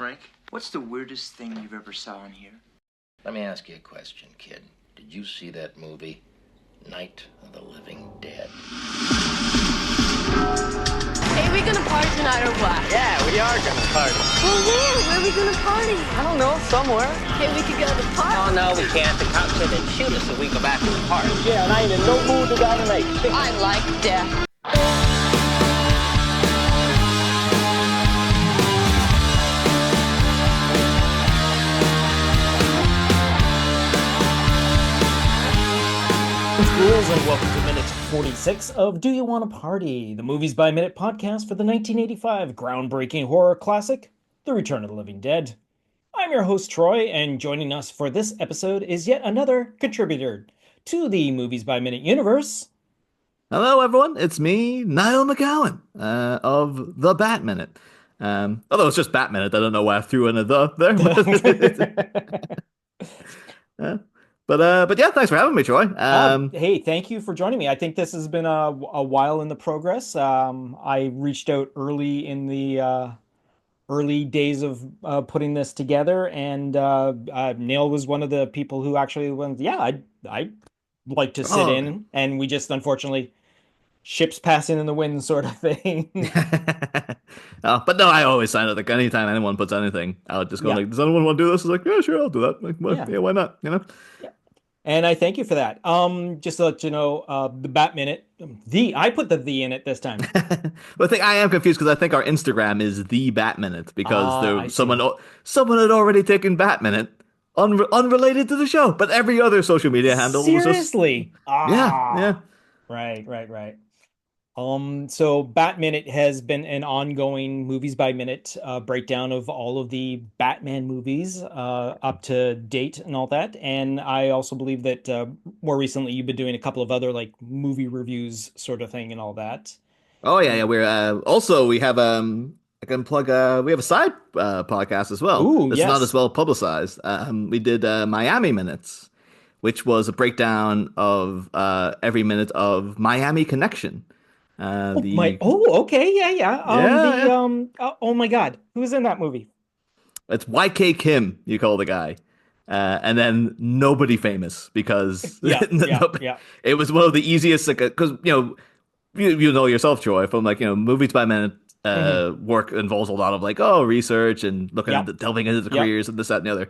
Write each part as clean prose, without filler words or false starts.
Frank. What's the weirdest thing you've ever saw in here? Let me ask you a question, kid. Did you see that movie, Night of the Living Dead? Hey, we gonna party tonight or what? Yeah, we are gonna party. Well, where are we gonna party? I don't know, somewhere. Hey, we could go to the park. Oh, no, we can't. The cops said they'd shoot us if we go back to the park. Yeah, and I ain't in no mood to go tonight. I like death. Fools, and welcome to minute 46 of Do You Want to Party, the Movies by Minute podcast for the 1985 groundbreaking horror classic, The Return of the Living Dead. I'm your host, Troy, and joining us for this episode is yet another contributor to the Movies by Minute universe. Hello, everyone. It's me, Niall McGowan, of The Bat Minute. Although it's just Bat Minute, I don't know why I threw in a the there. But yeah, thanks for having me, Troy. Hey, thank you for joining me. I think this has been a while in the progress. I reached out early in the early days of putting this together, and Neil was one of the people who actually went, yeah, I'd like to sit in, and we just unfortunately ships passing in the wind sort of thing. But no, I always sign up. Like anytime anyone puts anything, I would just go like, "Does anyone want to do this?" I was like, "Yeah, sure, I'll do that." Like, well, yeah, why not? You know. Yeah. And I thank you for that. Just to let you know, the Bat Minute, I put the in it this time. But I am confused because I think our Instagram is the Bat Minute because someone had already taken Bat Minute unrelated to the show, but every other social media handle seriously was just yeah. Right. So Bat Minute has been an ongoing movies by minute breakdown of all of the Batman movies up to date and all that. And I also believe that more recently you've been doing a couple of other like movie reviews sort of thing and all that. Oh yeah. We're also we have I can plug we have a side podcast as well. Ooh, it's yes. not as well publicized. We did Miami Minutes, which was a breakdown of every minute of Miami Connection. Okay, yeah. Oh my God, who's in that movie? It's YK Kim. You call the guy, and then nobody famous because it was one of the easiest because you know yourself, Troy, from like movies by minute work involves a lot of like research and looking at delving into the careers and this, that, and the other,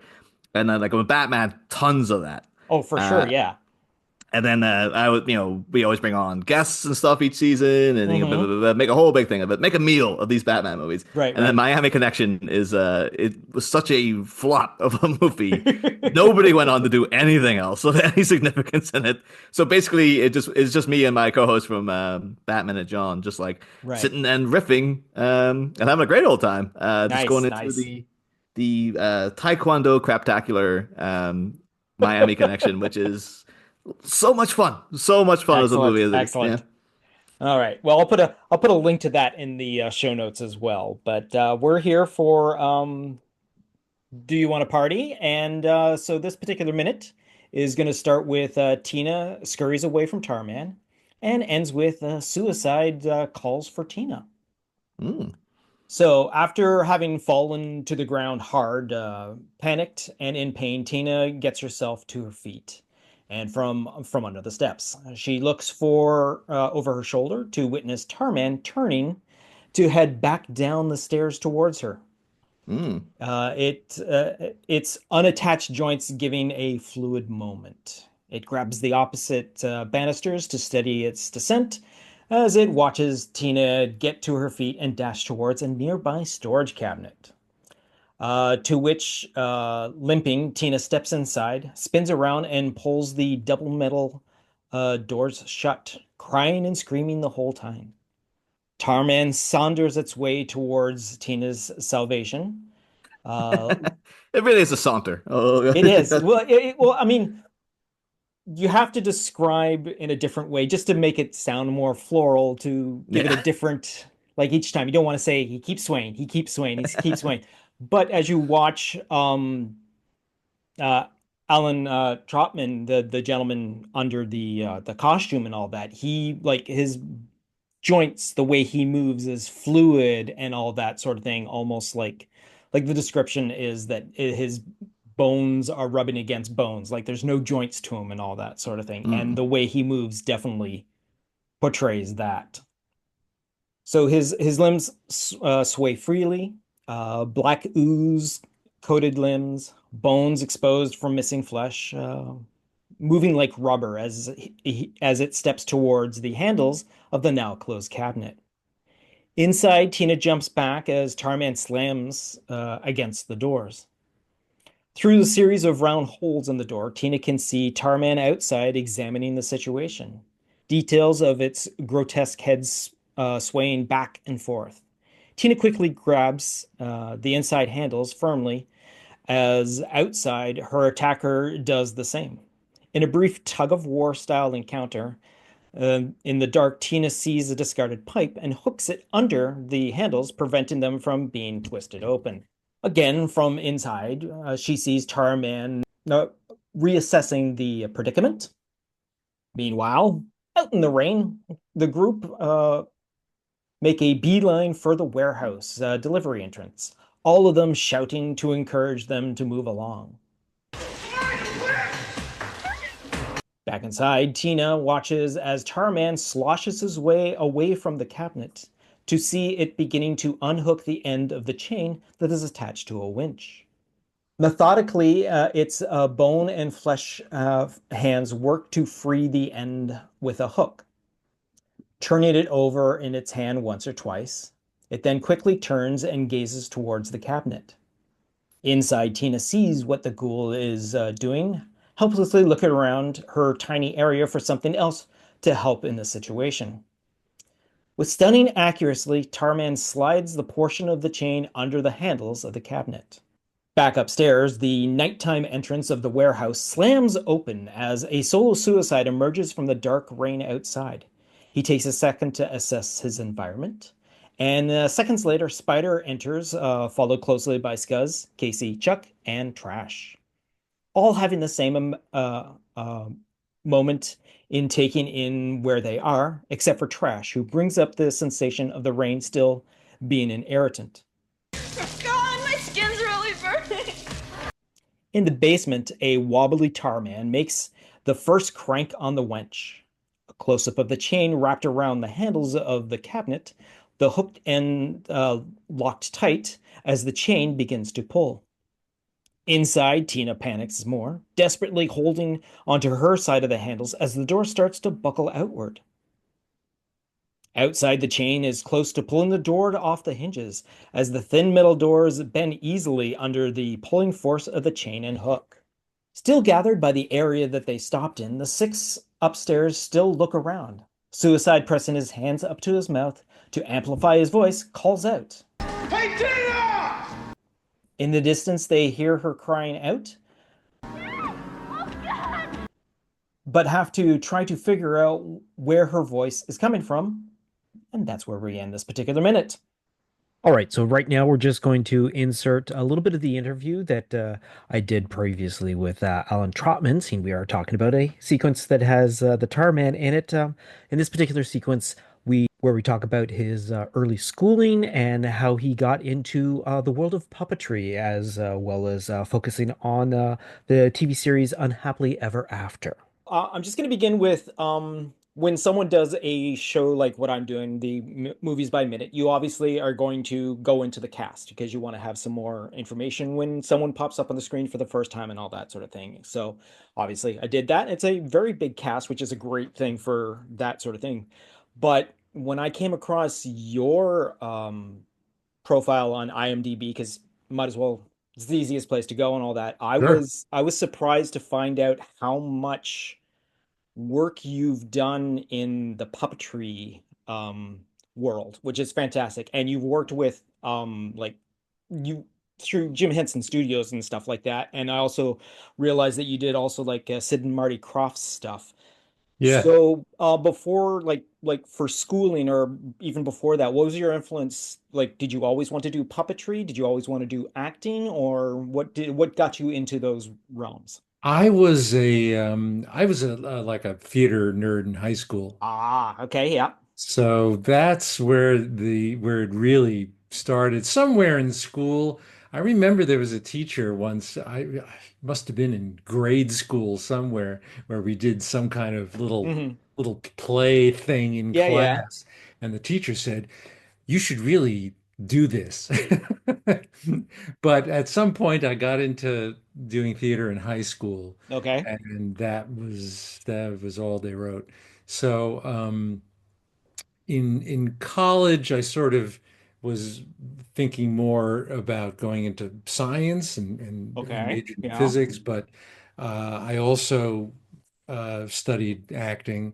and then like with Batman, tons of that. Oh, for sure, yeah. And then we always bring on guests and stuff each season, and make a whole big thing of it, make a meal of these Batman movies. Right. And then Miami Connection is it was such a flop of a movie. Nobody went on to do anything else of any significance in it. So basically, it's just me and my co-host from Batman and John, just like sitting and riffing and having a great old time. Just going into the Taekwondo Craptacular Miami Connection, which is so much fun as a movie. Excellent. Yeah. All right. Well, I'll put a link to that in the show notes as well. But we're here for Do You Want to Party? And so this particular minute is going to start with Tina scurries away from Tarman and ends with suicide calls for Tina. So after having fallen to the ground hard, panicked and in pain, Tina gets herself to her feet. And from under the steps, she looks for over her shoulder to witness Tarman turning to head back down the stairs towards her. It's unattached joints giving a fluid moment. It grabs the opposite banisters to steady its descent as it watches Tina get to her feet and dash towards a nearby storage cabinet. To which, limping, Tina steps inside, spins around, and pulls the double metal doors shut, crying and screaming the whole time. Tarman saunters its way towards Tina's salvation. It really is a saunter. It is. Well, I mean, you have to describe in a different way just to make it sound more floral, to give it a different, like each time. You don't want to say, he keeps swaying. But as you watch Alan Trotman, the gentleman under the costume and all that, he like his joints, the way he moves is fluid and all that sort of thing, almost like Like the description is that his bones are rubbing against bones, like there's no joints to him and all that sort of thing. And Mm. the way he moves definitely portrays that. So his limbs sway freely, black ooze coated limbs, bones exposed from missing flesh, moving like rubber as it steps towards the handles of the now closed cabinet. Inside, Tina jumps back as Tarman slams against the doors. Through the series of round holes in the door, Tina can see Tarman outside examining the situation. Details of its grotesque heads swaying back and forth. Tina quickly grabs the inside handles firmly as outside her attacker does the same. In a brief tug of war style encounter, in the dark, Tina sees a discarded pipe and hooks it under the handles, preventing them from being twisted open. Again, from inside, she sees Tarman reassessing the predicament. Meanwhile, out in the rain, the group make a beeline for the warehouse delivery entrance, all of them shouting to encourage them to move along. Back inside, Tina watches as Tarman sloshes his way away from the cabinet to see it beginning to unhook the end of the chain that is attached to a winch. Methodically, its bone and flesh hands work to free the end with a hook. Turning it over in its hand once or twice, it then quickly turns and gazes towards the cabinet. Inside, Tina sees what the ghoul is doing, helplessly looking around her tiny area for something else to help in the situation. With stunning accuracy, Tarman slides the portion of the chain under the handles of the cabinet. Back upstairs, the nighttime entrance of the warehouse slams open as a solo suicide emerges from the dark rain outside. He takes a second to assess his environment, and seconds later, Spider enters, followed closely by Scuzz, Casey, Chuck, and Trash, all having the same moment in taking in where they are, except for Trash, who brings up the sensation of the rain still being an irritant. God, my skin's really burning. In the basement, a wobbly Tarman makes the first crank on the wench. A close-up of the chain wrapped around the handles of the cabinet, the hooked end locked tight as the chain begins to pull. Inside, Tina panics more, desperately holding onto her side of the handles as the door starts to buckle outward. Outside, the chain is close to pulling the door off the hinges as the thin metal doors bend easily under the pulling force of the chain and hook. Still gathered by the area that they stopped in, the six upstairs still look around. Suicide, pressing his hands up to his mouth to amplify his voice, calls out. Hey, Tina! In the distance, they hear her crying out, but have to try to figure out where her voice is coming from. And that's where we end this particular minute. All right, so right now we're just going to insert a little bit of the interview that I did previously with Alan Trotman. Seeing we are talking about a sequence that has the Tar Man in it. In this particular sequence, where we talk about his early schooling and how he got into the world of puppetry, as well as focusing on the TV series Unhappily Ever After. I'm just going to begin with when someone does a show like what I'm doing, the movies by minute, you obviously are going to go into the cast because you want to have some more information when someone pops up on the screen for the first time and all that sort of thing. So obviously I did that. It's a very big cast, which is a great thing for that sort of thing. But when I came across your profile on IMDb, because might as well, it's the easiest place to go and all that, Sure. I was surprised to find out how much work you've done in the puppetry world, which is fantastic. And you've worked with like you through Jim Henson Studios and stuff like that. And I also realized that you did also like Sid and Marty Krofft stuff. Yeah. So before like for schooling or even before that, what was your influence? Like, did you always want to do puppetry? Did you always want to do acting, or what got you into those realms? I was a like a theater nerd in high school. Ah, okay, yeah. So that's where it really started. Somewhere in school, I remember there was a teacher once, I must have been in grade school somewhere where we did some kind of Hmm. little play thing in Yeah, yeah. class, and the teacher said, "You should really do this." But at some point, I got into doing theater in high school, Okay. and that was all they wrote. So in college, I sort of was thinking more about going into science and Okay. majored in Yeah. physics, but I also studied acting.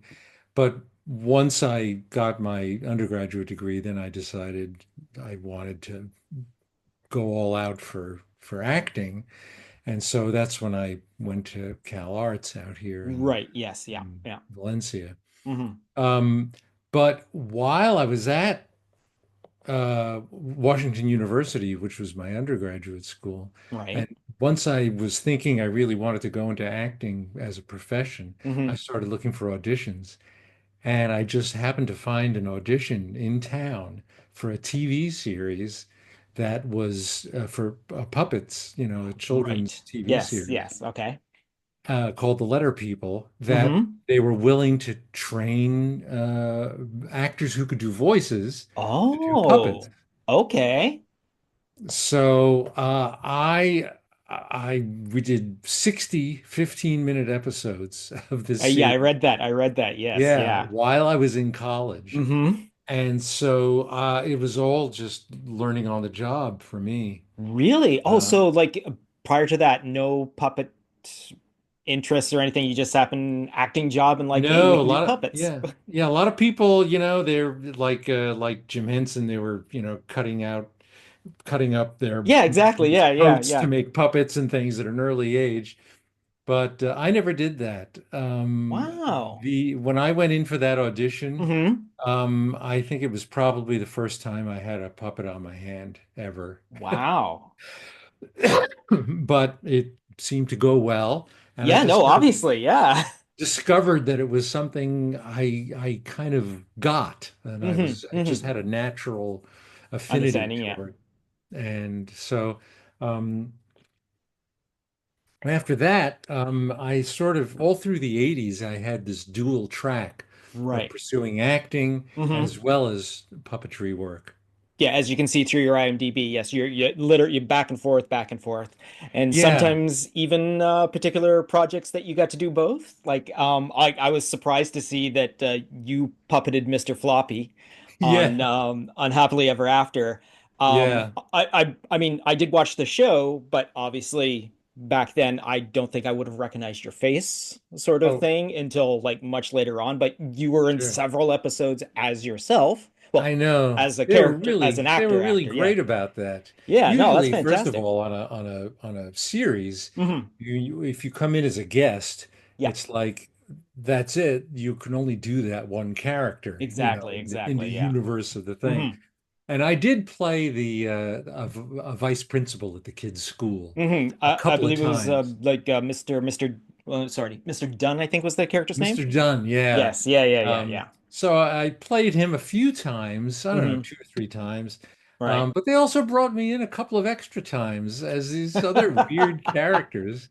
But once I got my undergraduate degree, then I decided I wanted to go all out for acting. And so that's when I went to Cal Arts out here Right. Yes. Yeah. in Yeah. Valencia. Hmm. Um, but while I was at Washington University, which was my undergraduate school, and Right. once I was thinking I really wanted to go into acting as a profession, I Hmm. started looking for auditions. And I just happened to find an audition in town for a TV series that was for puppets, a children's Right. TV Yes. series Yes. Okay. called The Letter People, that Hmm. they were willing to train actors who could do voices to do puppets. Oh, okay. So we did 60 15-minute episodes of this Yeah, I series. read that. I read that. Yes. Yeah, Yeah. while I was in college. Hmm. And so it was all just learning on the job for me. Really? Oh, Uh, so like prior to that, no puppet interests or anything. You just happened acting job and like, hey, we no, a can do lot of puppets. yeah, yeah, a lot of people, they're like Jim Henson, they were, cutting up their Yeah, exactly. buddies' Yeah, yeah, coats to yeah. make puppets and things at an early age. But I never did that. Wow. The when I went in for that audition, Hmm. I think it was probably the first time I had a puppet on my hand ever. Wow. But it seemed to go well, and I Yeah, just no, sort of obviously, yeah. discovered that it was something I kind of got, and I just Hmm. had a natural affinity Understanding, yeah. toward. And so um, after that, I sort of all through the 80s, I had this dual track of Right. pursuing acting Hmm. as well as puppetry work. Yeah, as you can see through your IMDb, yes, you're literally you're back and forth, and Yeah, sometimes even particular projects that you got to do both. Like, I was surprised to see that you puppeted Mr. Floppy yeah, on Happily Ever After. yeah. I mean, I did watch the show, but obviously back then, I don't think I would have recognized your face, sort of Oh, thing, until like much later on. But you were in sure. several episodes as yourself. I Well, know. as a They were character, as really an they were really actor, yeah. great about that. Yeah, no, that's Usually, first of fantastic. all, on a series, Hmm. if you come in as a guest, Yeah, it's like that's it. You can only do that one character, exactly, in the exactly, yeah. universe of the thing. Hmm. And I did play a vice principal at the kids' school Hmm. a I couple of believe it was times. Mr. Sorry, Mr. Dunn, I think was the character's name. Mr. Dunn, yeah. Yes, yeah, yeah, yeah, yeah. So I played him a few times, I don't know, Hmm. 2 or 3 times. Right. But they also brought me in a couple of extra times as these other weird characters.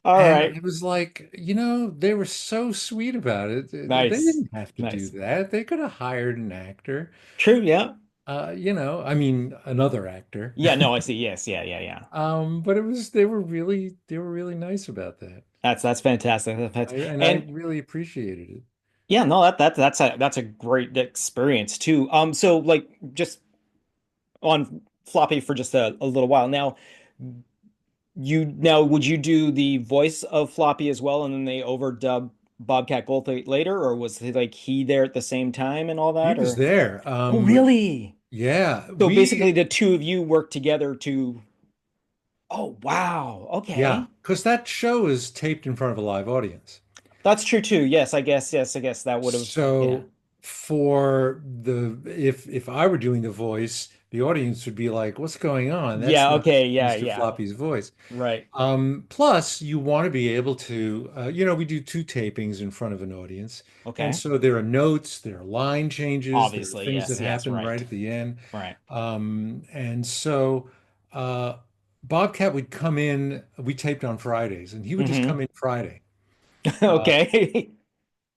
All And right. it was like, they were so sweet about it. They Nice. didn't have to do Nice. that. They could have hired an actor, True, yeah. I mean, another actor. Yeah, no, I see. Yes, yeah, yeah, yeah. But they were really nice about that. That's fantastic. And I And really appreciated it. yeah, no, that's a great experience too. So like just on Floppy for just a little while. Now would you do the voice of Floppy as well, and then they overdub Bobcat Goldthwait later, or was he there at the same time and all He that? was Or there. oh, really? Yeah, So basically, we the two of you work together to. Oh, wow. Yeah, Okay, because that show is taped in front of a live audience. that's true too. Yes, I guess. Yes, I guess that would have. Yeah. So for the if I were doing the voice, the audience would be like, "What's going on? That's Yeah. not Okay. Yeah. Mr. Yeah. Floppy's voice." Right. Plus, you want to be able to, we do two tapings in front of an audience, and Okay. so there are notes, there are line changes, there are Obviously. things that Yes. Yes. happen right Right. at the end, Right. and so uh, Bobcat would come in, we taped on Fridays, and he would just Hmm. come in Friday. Uh, Okay.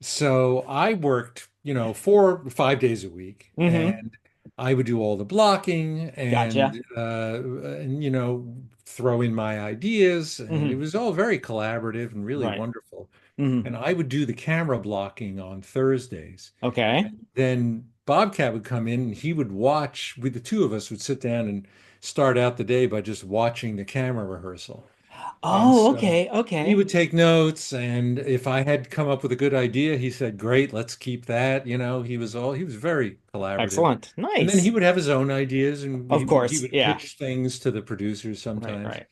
so I worked, 4 or 5 days a week, Hmm. and I would do all the blocking Gotcha. and throw in my ideas, and it Hmm. was all very collaborative and really Right. wonderful. Hmm. And I would do the camera blocking on Thursdays. Okay. And then Bobcat would come in and he would watch, with the two of us would sit down and start out the day by just watching the camera rehearsal. And Oh, so okay. he Okay. would take notes, and if I had come up with a good idea, he said, "Great, let's keep that." He was very collaborative. Excellent. And then he Nice. would have his own ideas, and Of he course. would Yeah. pitch things to the producers Right, sometimes. right.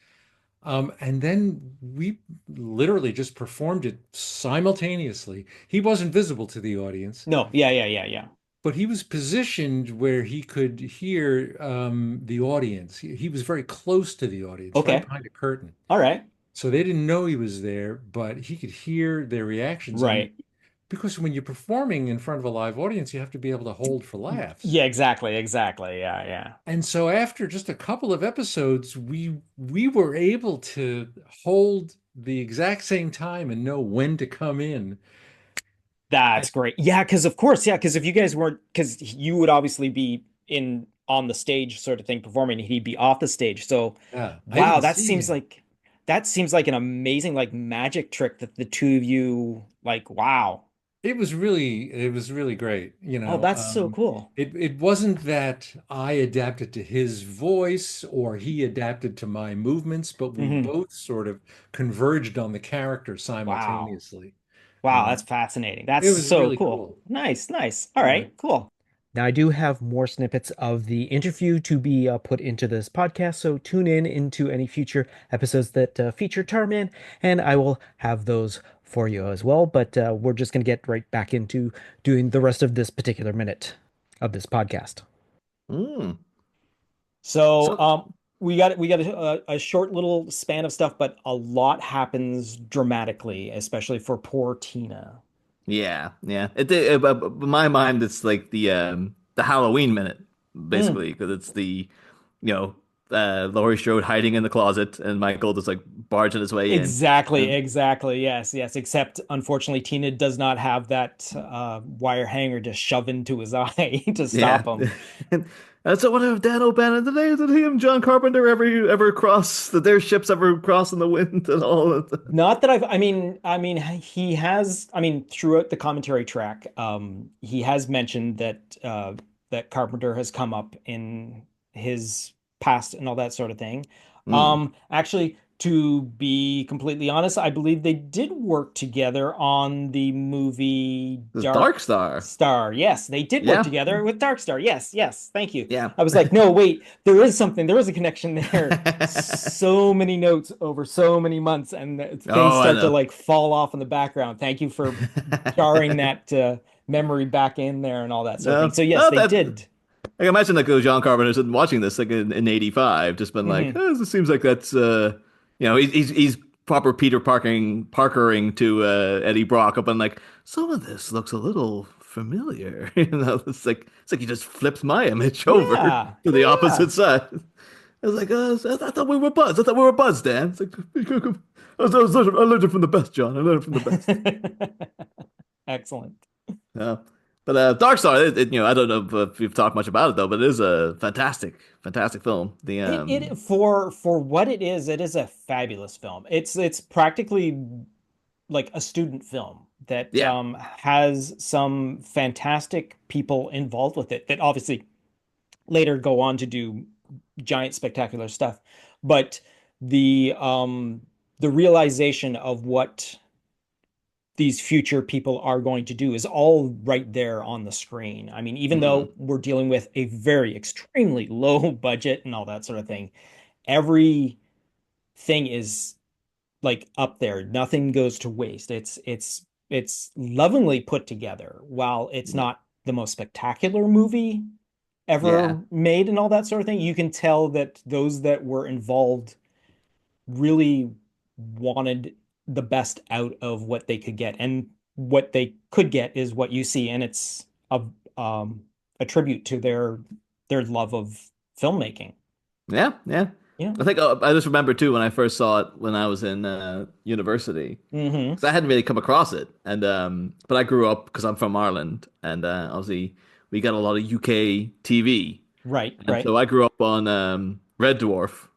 And then we literally just performed it simultaneously. He wasn't visible to the audience, No. Yeah, yeah, yeah, yeah. but he was positioned where he could hear the audience. He was very close to the audience, right Okay. behind a curtain. All right. So they didn't know he was there, but he could hear their reactions. And Right. because when you're performing in front of a live audience, you have to be able to hold for laughs. Yeah, exactly, exactly. Yeah, yeah. And so after just a couple of episodes, we were able to hold the exact same time and know when to come in. And That's great. Yeah, because of course, yeah, because if you guys weren't, because you would obviously be in on the stage sort of thing performing, and he'd be off the stage. So, yeah, I wow, didn't see him. that seems like an amazing like magic trick that the two of you like. Wow. It was really great. Oh, that's so cool. It wasn't that I adapted to his voice or he adapted to my movements, but we Hmm. both sort of converged on the character Wow. simultaneously. Wow, Um, that's fascinating. That's it was so really cool. cool. Nice, nice. All Yeah. right, cool. Now, I do have more snippets of the interview to be put into this podcast, so tune in into any future episodes that feature Tarman, and I will have those for you as well. But we're just going to get right back into doing the rest of this particular minute of this podcast. Mm. So, So we got a short little span of stuff, but a lot happens dramatically, especially for poor Tina. yeah, yeah. In my mind, it's like the Halloween minute, Mm, basically, because it's you know, Laurie Strode hiding in the closet and Michael just like barging his way in. exactly, And exactly. Yes, yes. Except unfortunately, Tina does not have that wire hanger to shove into his eye to yeah. stop him. And so what if Dan O'Bannon did he and John Carpenter ever cross their ships ever cross in the wind at all? Not that he has, throughout the commentary track, he has mentioned that that Carpenter has come up in his past and all that sort of thing. Mm. Actually, to be completely honest, I believe they did work together on the movie This Dark Dark Star. Star. Yes, they did work Yeah. together with Dark Star. Yes, yes, thank you. Yeah. I was like, no, wait, there is something, there is a connection there. So many notes over so many months, and things Oh, I start to know. like fall off in the background. Thank you for jarring that memory back in there and all that sort of thing. No, So yes, no, they that did. I can imagine like John Carpenter's been watching this like in '85, just been like, Hmm. oh, this seems like that's he's proper Peter Parkering to Eddie Brock up and like some of this looks a little familiar. It's like he just flipped my image over Yeah, to the yeah, opposite side. I was like, I thought we were buds. I thought we were buds, Dan. It's like I learned it from the best, John. I learned it from the best. yeah. Excellent. Yeah. But Dark Star, I don't know if you've talked much about it though, but it is a fantastic, fantastic film. It for what it is a fabulous film. It's practically like a student film that Yeah, has some fantastic people involved with it that obviously later go on to do giant spectacular stuff. But the realization of what these future people are going to do is all right there on the screen. I mean, even mm, though we're dealing with a very extremely low budget and all that sort of thing, everything is like up there. Nothing goes to waste. It's lovingly put together. While it's yeah, not the most spectacular movie yeah, ever made and all that sort of thing, you can tell that those that were involved really wanted the best out of what they could get. And what they could get is what you see, and it's a tribute to their love of filmmaking. yeah, yeah. Yeah. I think I just remember too when I first saw it when I was in university Hmm. because I hadn't really come across it, and but I grew up because I'm from Ireland, and obviously we got a lot of UK TV, Right, and right. so I grew up on Red Dwarf,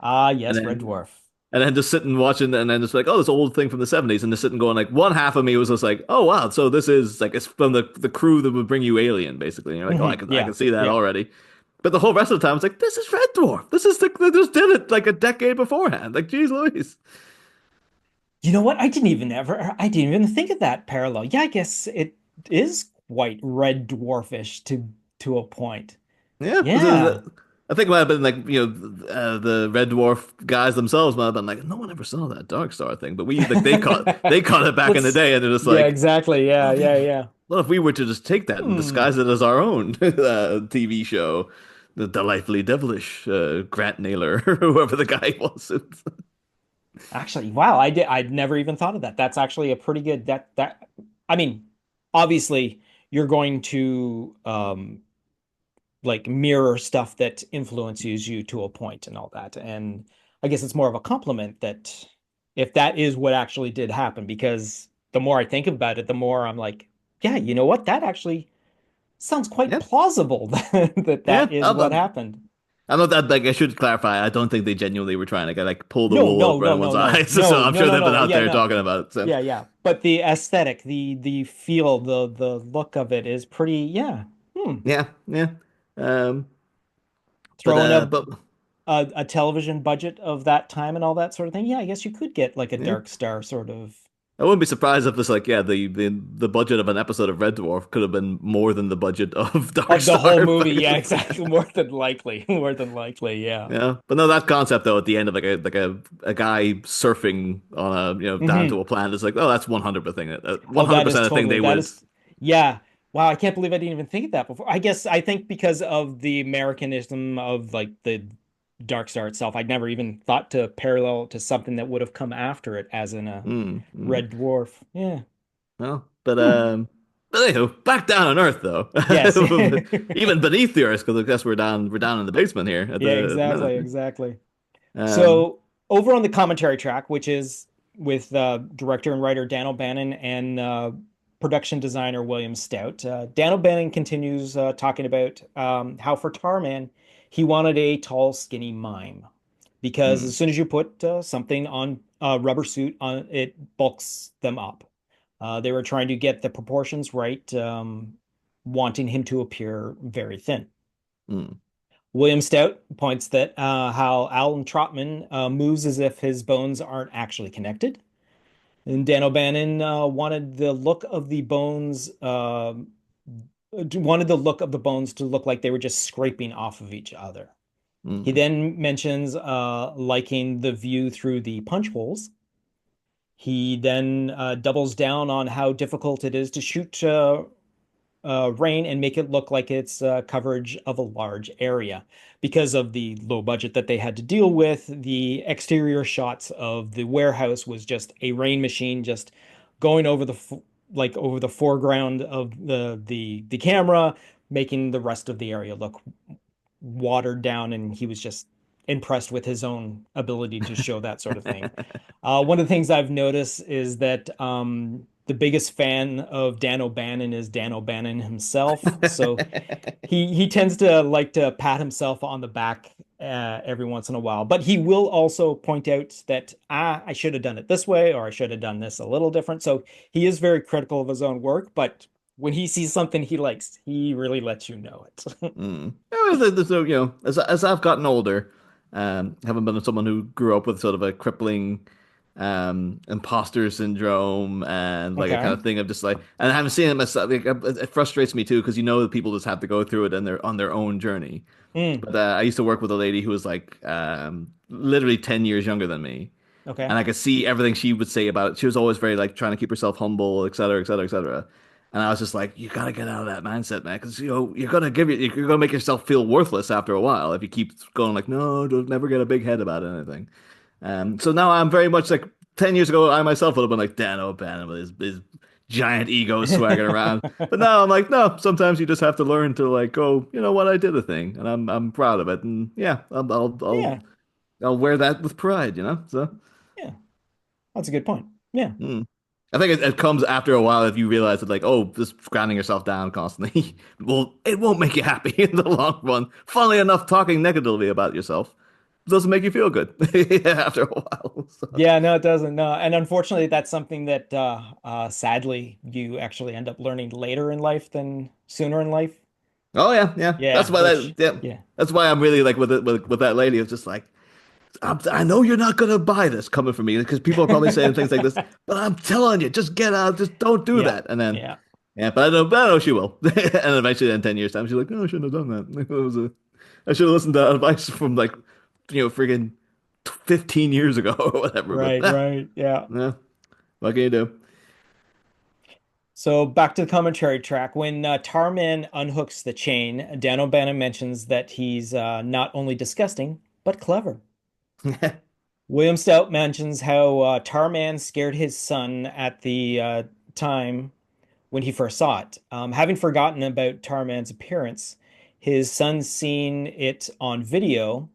Ah, and yes, Red then Dwarf. just sitting watching, and then just like, oh, this old thing from the '70s, and just sitting going like, one half of me was just like, oh wow, so this is like it's from the crew that would bring you Alien, basically. And you're like, oh, I Yeah, can see that yeah. already. But the whole rest of the time, it's like, this is Red Dwarf. This is they just did it like a decade beforehand. Like, geez, Louise. You know what? I didn't even think of that parallel. Yeah, I guess it is quite Red Dwarfish to a point. Yeah, Yeah. I think it might have been like the Red Dwarf guys themselves might have been like, no one ever saw that Dark Star thing, but we like they caught it back in the Let's, day, and they're just yeah, like, exactly. Yeah, yeah, yeah. what if we were to just take that and Hmm. disguise it as our own TV show, the delightfully devilish Grant Naylor, whoever the guy was. Actually, wow, I'd never even thought of that. That's actually a pretty good that I mean, obviously you're going to like mirror stuff that influences you to a point and all that. And I guess it's more of a compliment that if that is what actually did happen, because the more I think about it, the more I'm like, yeah, you know what? That actually sounds quite Yeah, plausible that yeah. that is what happened. I'm not that like I should clarify. I don't think they genuinely were trying to get like pull the No, wool no, over no, anyone's no, no, eyes. So no, I'm no, sure no, they've been no. out Yeah, there no. talking about it since. Yeah, yeah. But the aesthetic, the feel, the look of it is pretty, yeah. Hmm. Yeah, yeah. Um, Throw in but a television budget of that time and all that sort of thing. Yeah, I guess you could get like a yeah. Dark Star sort of I wouldn't be surprised if this like yeah the budget of an episode of Red Dwarf could have been more than the budget of Dark of the whole Star. movie. But, Yeah, exactly. More than likely. More than likely. Yeah. yeah, but no, that concept though at the end of a guy surfing on a down to Hmm. a planet is like oh that's 100% Oh, that is 100% a thing totally, they that would. is, yeah. Wow, I can't believe I didn't even think of that before. I think because of the Americanism of like the Dark Star itself, I'd never even thought to parallel to something that would have come after it, as in a Mm, mm. Red Dwarf. Yeah. Well, Hmm. but anyhow, back down on Earth though, Yes. even beneath the Earth, because I guess we're down in the basement here Yeah, at the exactly, minute. exactly. Um, So over on the commentary track, which is with director and writer Dan O'Bannon and production designer William Stout, Dan O'Bannon continues talking about how for Tarman he wanted a tall, skinny mime because mm, as soon as you put something on a rubber suit on it bulks them up. They were trying to get the proportions right, wanting him to appear very thin. mm, William Stout points that how Alan Trotman moves as if his bones aren't actually connected. And Dan O'Bannon wanted the look of the bones, wanted the look of the bones to look like they were just scraping off of each other. He mm, then mentions liking the view through the punch holes. He then doubles down on how difficult it is to shoot rain and make it look like it's coverage of a large area because of the low budget that they had to deal with. The exterior shots of the warehouse was just a rain machine, just going over like over the foreground of the camera, making the rest of the area look watered down, and he was just impressed with his own ability to show that sort of thing. One of the things I've noticed is that the biggest fan of Dan O'Bannon is Dan O'Bannon himself. So he tends to like to pat himself on the back every once in a while, but he will also point out that I should have done it this way or I should have done this a little different. So he is very critical of his own work, but when he sees something he likes, he really lets you know it. mm. Yeah, so, as I've gotten older, having been someone who grew up with sort of a crippling imposter syndrome and like a kind Okay. of thing of just like and I haven't seen it myself like, it frustrates me too because that people just have to go through it and they're on their own journey. Mm, But I used to work with a lady who was like literally 10 years younger than me. okay. And I could see everything she would say about it. She was always very like trying to keep herself humble, et cetera, et cetera, et cetera. And I was just like, you gotta get out of that mindset, man, because you're gonna make yourself feel worthless after a while if you keep going like, no, don't never get a big head about anything. So now I'm very much like 10 years ago, I myself would have been like Dan O'Bannon with his giant ego swagging around. But now I'm like, no, sometimes you just have to learn to like go, you know what, I did a thing and I'm proud of it. And yeah, Yeah. I'll wear that with pride, you know? So, Yeah, that's a good point. Yeah. mm. I think it comes after a while if you realize that, like, oh, just grounding yourself down constantly, well, it won't make you happy in the long run. Funnily enough, talking negatively about yourself doesn't make you feel good after a while. So. Yeah, no, it doesn't. No, and unfortunately, that's something that sadly you actually end up learning later in life than sooner in life. Oh yeah, yeah. Yeah, That's why which yeah. yeah, That's why I'm really like with that lady. It's just like I know you're not gonna buy this coming from me because people are probably saying things like this, but I'm telling you, just get out, just don't do yeah, that. And then yeah. yeah, but I know she will. And eventually, in 10 years' time, she's like, no, I shouldn't have done that. I should have listened to that advice from like freaking 15 years ago or whatever. But Right, right. Yeah. yeah, what can you do? So back to the commentary track. When Tarman unhooks the chain, Dan O'Bannon mentions that he's not only disgusting, but clever. William Stout mentions how Tarman scared his son at the time when he first saw it. Having forgotten about Tarman's appearance, his son seen it on video,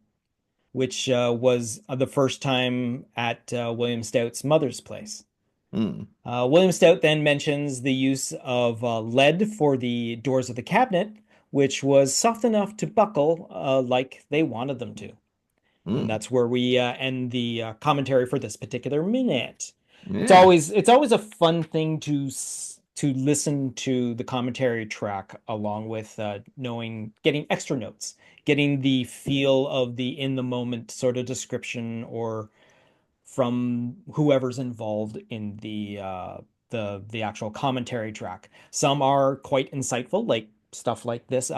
which was the first time at William Stout's mother's place. Hmm. William Stout then mentions the use of lead for the doors of the cabinet, which was soft enough to buckle like they wanted them to. And Hmm. that's where we end the commentary for this particular minute. Yeah. It's always a fun thing to listen to the commentary track along with knowing getting extra notes, getting the feel of the in the moment sort of description or from whoever's involved in the actual commentary track. Some are quite insightful, like stuff like this.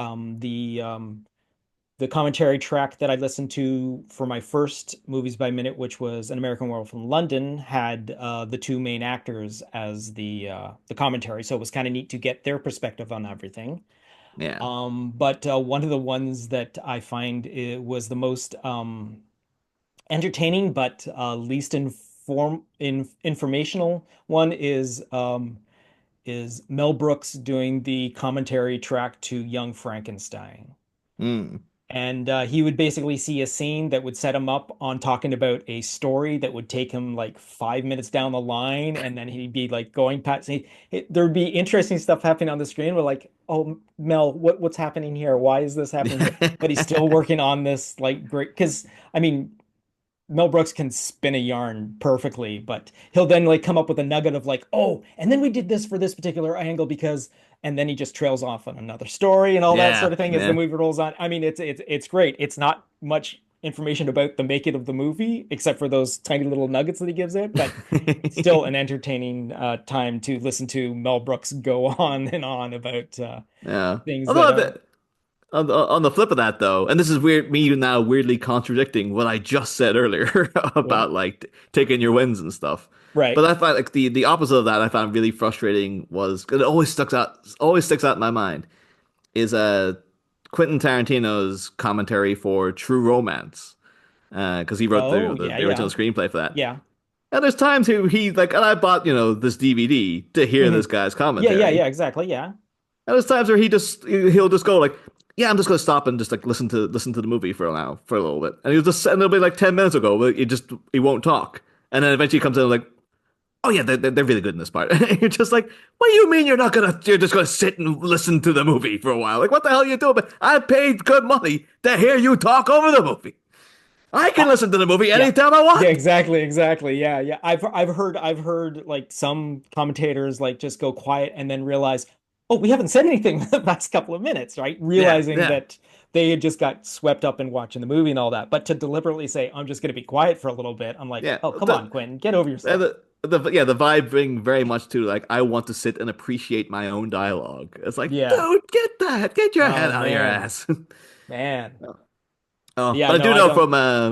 The commentary track that I listened to for my first Movies by Minute, which was An American Werewolf in London, had the two main actors as the commentary, so it was kind of neat to get their perspective on everything. Yeah. But one of the ones that I find it was the most entertaining but least informational one is Mel Brooks doing the commentary track to Young Frankenstein. Hmm. And he would basically see a scene that would set him up on talking about a story that would take him like 5 minutes down the line, and then he'd be like going past. There'd be interesting stuff happening on the screen. We're like, "Oh, Mel, what's happening here? Why is this happening here?" But he's still working on this like great because I mean, Mel Brooks can spin a yarn perfectly, but he'll then like come up with a nugget of like, oh, and then we did this for this particular angle because, and then he just trails off on another story and all that sort Yeah. of thing as the Yeah. movie rolls on. I mean, it's great. It's not much information about the making of the movie except for those tiny little nuggets that he gives it, but it's still an entertaining time to listen to Mel Brooks go on and on about Yeah. things that Although are on the flip of that though, and this is weird, me now weirdly contradicting what I just said earlier right, about like taking your wins and stuff. right. But I find like the opposite of that I found really frustrating was it always sticks out in my mind is Quentin Tarantino's commentary for True Romance because he wrote Oh, yeah, the original yeah, screenplay for that. yeah. And there's times he like and I bought this DVD to hear Hmm. this guy's Yeah, yeah, commentary. yeah, exactly. Yeah. And there's times where he'll just go like, yeah, I'm just gonna stop and just like listen to the movie for a little bit, and it'll be like 10 minutes ago, but he won't talk, and then eventually he comes in like, oh yeah, they're really good in this part. And you're just like, what do you mean you're just gonna sit and listen to the movie for a while? Like what the hell are you doing? But I paid good money to hear you talk over the movie. I can listen to the movie Yeah. anytime I Yeah, want. exactly, exactly. Yeah, yeah. I've heard like some commentators like just go quiet and then realize, oh, we haven't said anything the past couple of minutes, right? Yeah, Realizing yeah, that they had just got swept up in watching the movie and all that. But to deliberately say, I'm just going to be quiet for a little bit, I'm like, yeah. oh, come on, Quentin, get over yourself. The vibe being very much to like I want to sit and appreciate my own dialogue. It's like, Yeah. dude, get your head Oh out of your man, ass. man. Oh, Yeah, but I no, do I know don't.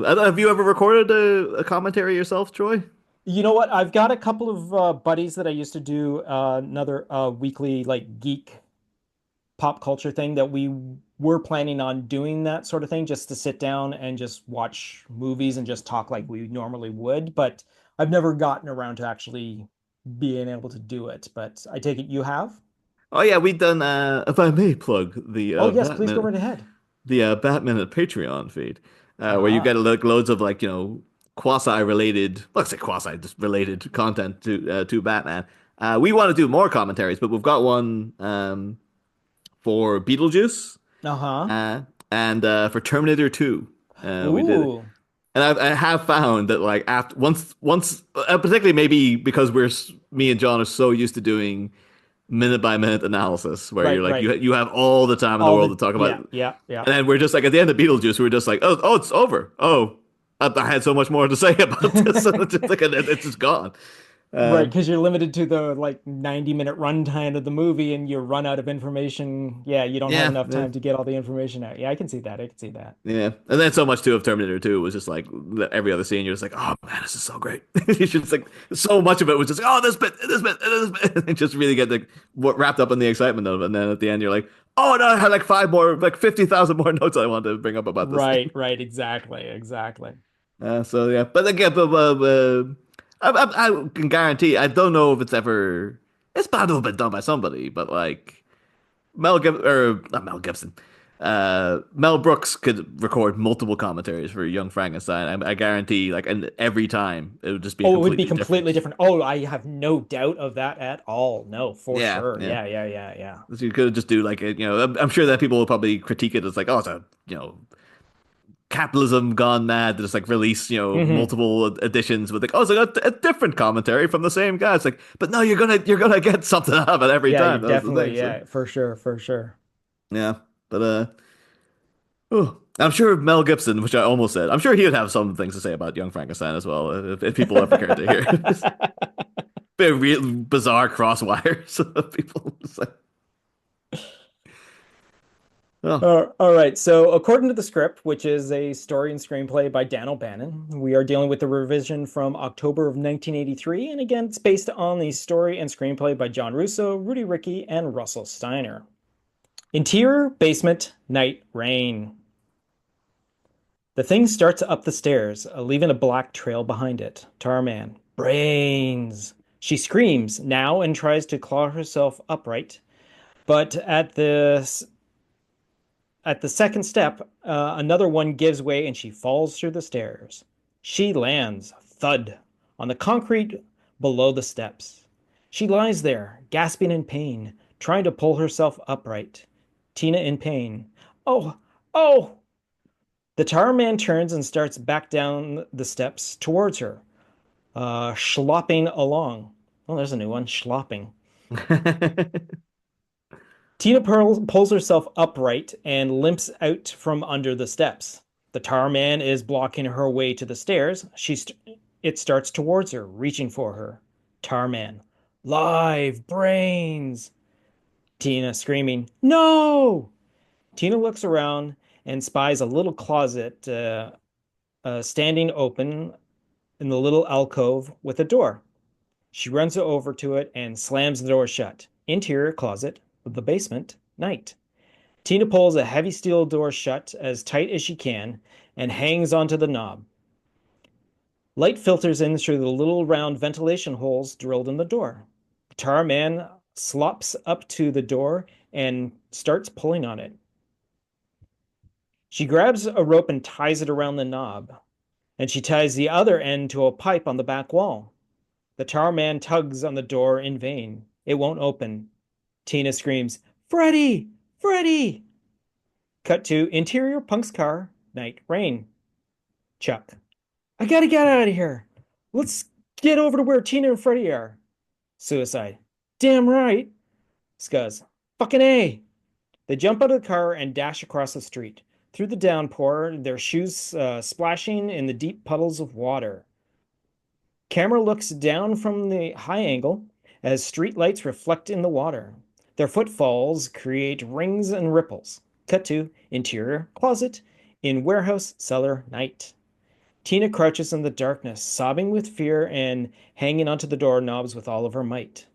from have you ever recorded a commentary yourself, Troy? You know what? I've got a couple of buddies that I used to do another weekly like geek pop culture thing that we were planning on doing that sort of thing just to sit down and just watch movies and just talk like we normally would, but I've never gotten around to actually being able to do it. But I take it you have? Oh yeah, we done if I may plug Oh yes, please go right ahead. the Batman at Patreon feed. where you get Ah. like loads of like quasi-related, let's say quasi just related content to Batman. We want to do more commentaries, but we've got one for Beetlejuice Uh-huh. uh, and for Terminator 2. We did. Ooh. And I have found that like after once particularly maybe because me and John are so used to doing minute by minute analysis where you're Right, like right. you have all the time in the All world the to talk about yeah, it. yeah, yeah. And then we're just like at the end of Beetlejuice we're just like oh it's over. Oh I had so much more to say about this. So it's just like it's just gone. Right, Um, because you're limited to the like 90-minute runtime of the movie and you run out of information. Yeah, you don't have yeah, enough yeah. time to get all the information out. Yeah, I can see that. I can see that. Yeah, and then so much too of Terminator 2 was just like every other scene. You're just like, oh man, this is so great. You should just like so much of it was just like, oh this bit, this bit, and just really get like wrapped up in the excitement of it. And then at the end, you're like, oh no, I had like five more, like 50,000 more notes I wanted to bring up about this Right, thing. right, exactly, exactly. So yeah, but again, I can guarantee. I don't know if it's ever. It's bound to have been done by somebody, but like. Mel Gibson, or not Mel Gibson, Mel Brooks could record multiple commentaries for Young Frankenstein. I guarantee, like, and every time it would just be a Oh, it would be completely completely different. different. Oh, I have no doubt of that at all. No, for Yeah, sure. yeah. Yeah, yeah, yeah, yeah. So you could just do like I'm sure that people will probably critique it as like, oh, it's a capitalism gone mad to just like release Hmm. multiple editions with like oh it's like a different commentary from the same guy. It's like, but no, you're gonna get something out of it every Yeah, you time. That's the definitely, thing. So yeah, for sure, for sure. yeah, but oh, I'm sure Mel Gibson, which I almost said, I'm sure he would have some things to say about Young Frankenstein as well, if people ever cared to hear. It's a real bizarre crosswires of people. It's like, oh, All right. So, according to the script, which is a story and screenplay by Dan O'Bannon, we are dealing with the revision from October of 1983. And again, it's based on the story and screenplay by John Russo, Rudy Rickey, and Russell Steiner. Interior, basement, night, rain. The thing starts up the stairs, leaving a black trail behind it. Tarman. Brains. She screams now and tries to claw herself upright, but at the second step, another one gives way and she falls through the stairs. She lands, thud, on the concrete below the steps. She lies there, gasping in pain, trying to pull herself upright. Tina in pain. Oh, oh! The Tar Man turns and starts back down the steps towards her, schlopping along. Oh, there's a new one, schlopping. Tina pulls herself upright and limps out from under the steps. The tar man is blocking her way to the stairs. It starts towards her, reaching for her. Tar man, live brains. Tina screaming, no! Tina looks around and spies a little closet standing open in the little alcove with a door. She runs over to it and slams the door shut. Interior closet, the basement, night. Tina pulls a heavy steel door shut as tight as she can and hangs onto the knob. Light filters in through the little round ventilation holes drilled in the door. Tar Man slops up to the door and starts pulling on it. She grabs a rope and ties it around the knob, and she ties the other end to a pipe on the back wall. The tar man tugs on the door in vain. It won't open. Tina screams, Freddy! Freddy! Cut to interior Punk's car, night, rain. Chuck. I gotta get out of here. Let's get over to where Tina and Freddy are. Suicide. Damn right. Scuzz. Fucking A. They jump out of the car and dash across the street. Through the downpour, their shoes splashing in the deep puddles of water. Camera looks down from the high angle as street lights reflect in the water. Their footfalls create rings and ripples. Cut to interior closet in warehouse cellar night. Tina crouches in the darkness, sobbing with fear and hanging onto the doorknobs with all of her might.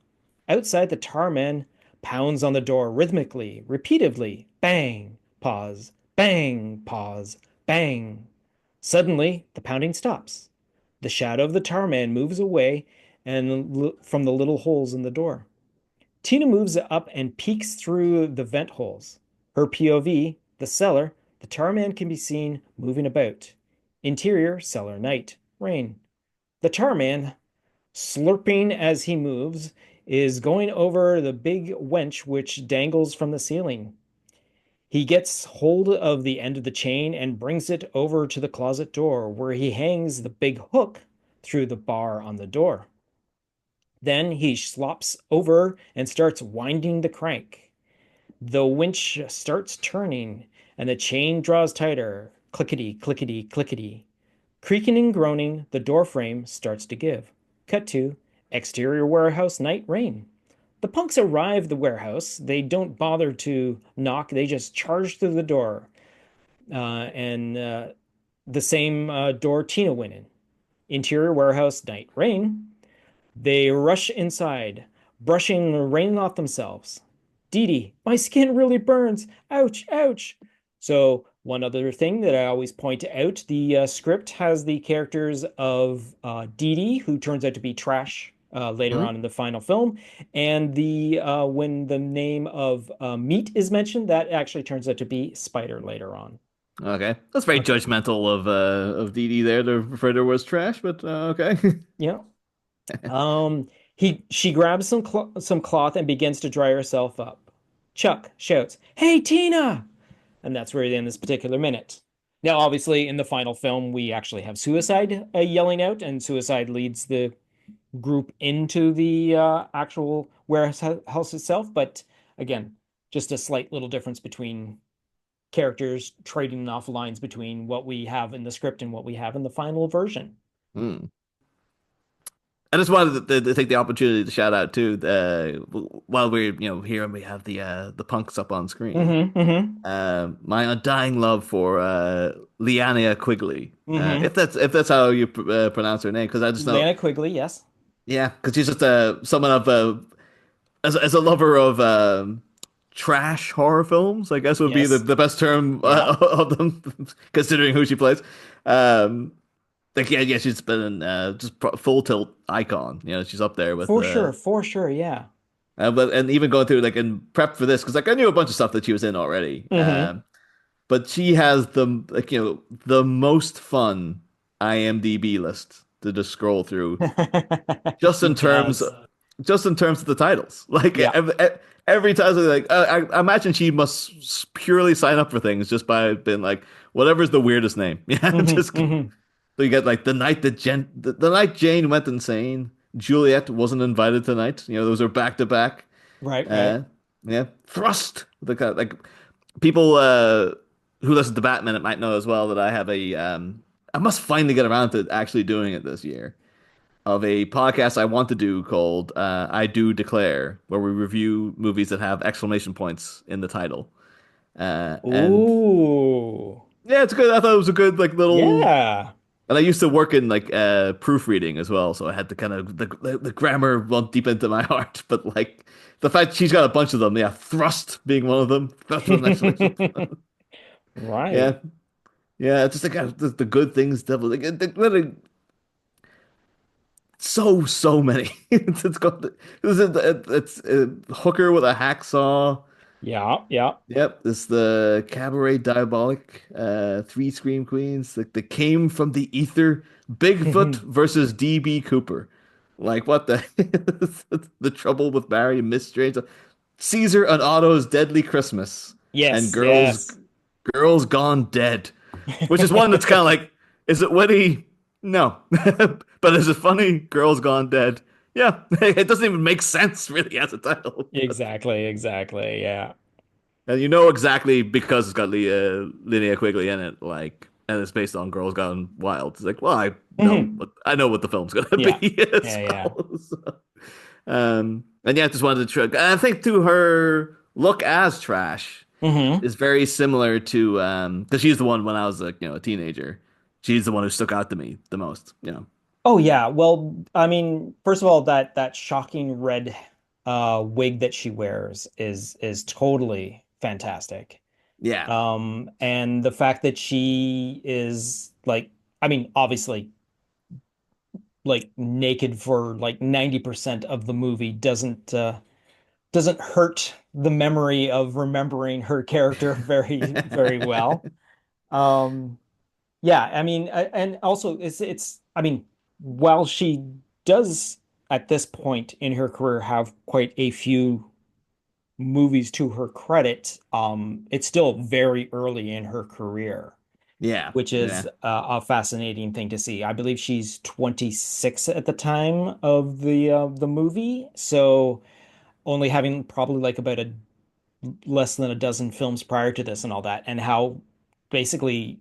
Outside, the tar man pounds on the door rhythmically, repeatedly. Bang, pause, bang, pause, bang. Suddenly, the pounding stops. The shadow of the tar man moves away and from the little holes in the door. Tina moves up and peeks through the vent holes. Her POV, the cellar, The tar man can be seen moving about. Interior, cellar, night, rain. The tar man, slurping as he moves, is going over the big wench which dangles from the ceiling. He gets hold of the end of the chain and brings it over to the closet door, where he hangs the big hook through the bar on the door. Then he slops over and starts winding the crank. The winch starts turning, and the chain draws tighter. Clickety, clickety, clickety. Creaking and groaning, the door frame starts to give. Cut to exterior warehouse, night, rain. The punks arrive at the warehouse. They don't bother to knock, they just charge through the door. And the same door Tina went in. Interior warehouse, night, rain. They rush inside, brushing the rain off themselves. Dee Dee, my skin really burns. Ouch, ouch. So, one other thing that I always point out, the script has the characters of Dee Dee, who turns out to be trash later on in the final film, and the when the name of Meat is mentioned, that actually turns out to be Spider later on. Okay, that's very Okay. judgmental of Dee Dee there to refer to her as trash, but okay. Yeah. Um, she grabs some cloth and begins to dry herself up. Chuck shouts, "Hey, Tina!" And that's where they end this particular minute. Now, obviously, in the final film, we actually have Suicide yelling out, and Suicide leads the group into the actual warehouse itself. But again, just a slight little difference between characters trading off lines between what we have in the script and what we have in the final version. Hmm. I just wanted to take the opportunity to shout out too, while we're here and we have the punks up on screen. Mm-hmm, My undying love for Liana Quigley, mm-hmm. if that's how you pronounce her name, because I just know, Lana Quigley, yes. yeah, because she's just someone of as a lover of trash horror films, I guess would be the, Yes. the best term Yeah. of them, considering who she plays. Um, like yeah, she's been just full tilt icon. She's up there with For sure, yeah. but and even going through like in prep for this because like I knew a bunch of stuff that she was in already. Mm-hmm. But she has the most fun IMDb list to just scroll through just She in terms does. just in terms of the titles. Like Yeah. every time, like I imagine she must purely sign up for things just by being like, whatever's the weirdest name. Yeah, Mm-hmm, just mm-hmm. so you get like the night Jane went insane. Juliet wasn't invited tonight. Those are back to back. Right, right. Uh, yeah, Thrust. The kind of, like people who listen to Batman, it might know as well that I have I must finally get around to actually doing it this year of a podcast I want to do called I Do Declare, where we review movies that have exclamation points in the title. And Ooh. yeah, it's good. I thought it was a good like little. Yeah. And I used to work in like proofreading as well, so I had to kind of the grammar went deep into my heart. But like the fact she's got a bunch of them, yeah, thrust being one of them. That's an exclamation. Right. Yeah, yeah, it's just like the good things devil. Like, literally so many. It's called it's a hooker with a hacksaw. Yeah, yeah. Yep, it's the Cabaret Diabolic, Three Scream Queens, that came from the ether, Bigfoot versus DB Cooper. Like what the the trouble with Barry, Miss Strange, Caesar and Otto's Deadly Christmas, and Yes, Girls yes. Girls Gone Dead, which is one that's kind of like, is it witty? No, but is it funny? Girls Gone Dead. Yeah, it doesn't even make sense really as a title. Exactly, exactly. Yeah. And you know exactly because it's got Linnea Quigley in it, like, and it's based on Girls Gone Wild. It's like, well, Mhm. I know what the film's gonna Yeah. be as Yeah, yeah. well. So, and yeah, I just wanted to try. And I think to her look as trash Hmm. is very similar to because she's the one when I was like a teenager. She's the one who stuck out to me the most. Oh yeah. Well, I mean, first of all, that shocking red wig that she wears is totally fantastic. Yeah. And the fact that she is like, I mean, obviously like naked for like 90% of the movie doesn't hurt the memory of remembering her character very, very well. Um, yeah, I mean, and also it's I mean, while she does at this point in her career have quite a few movies to her credit, it's still very early in her career, Yeah, which is yeah, a fascinating thing to see. I believe she's 26 at the time of the movie, so only having probably like about a less than a dozen films prior to this and all that, and how basically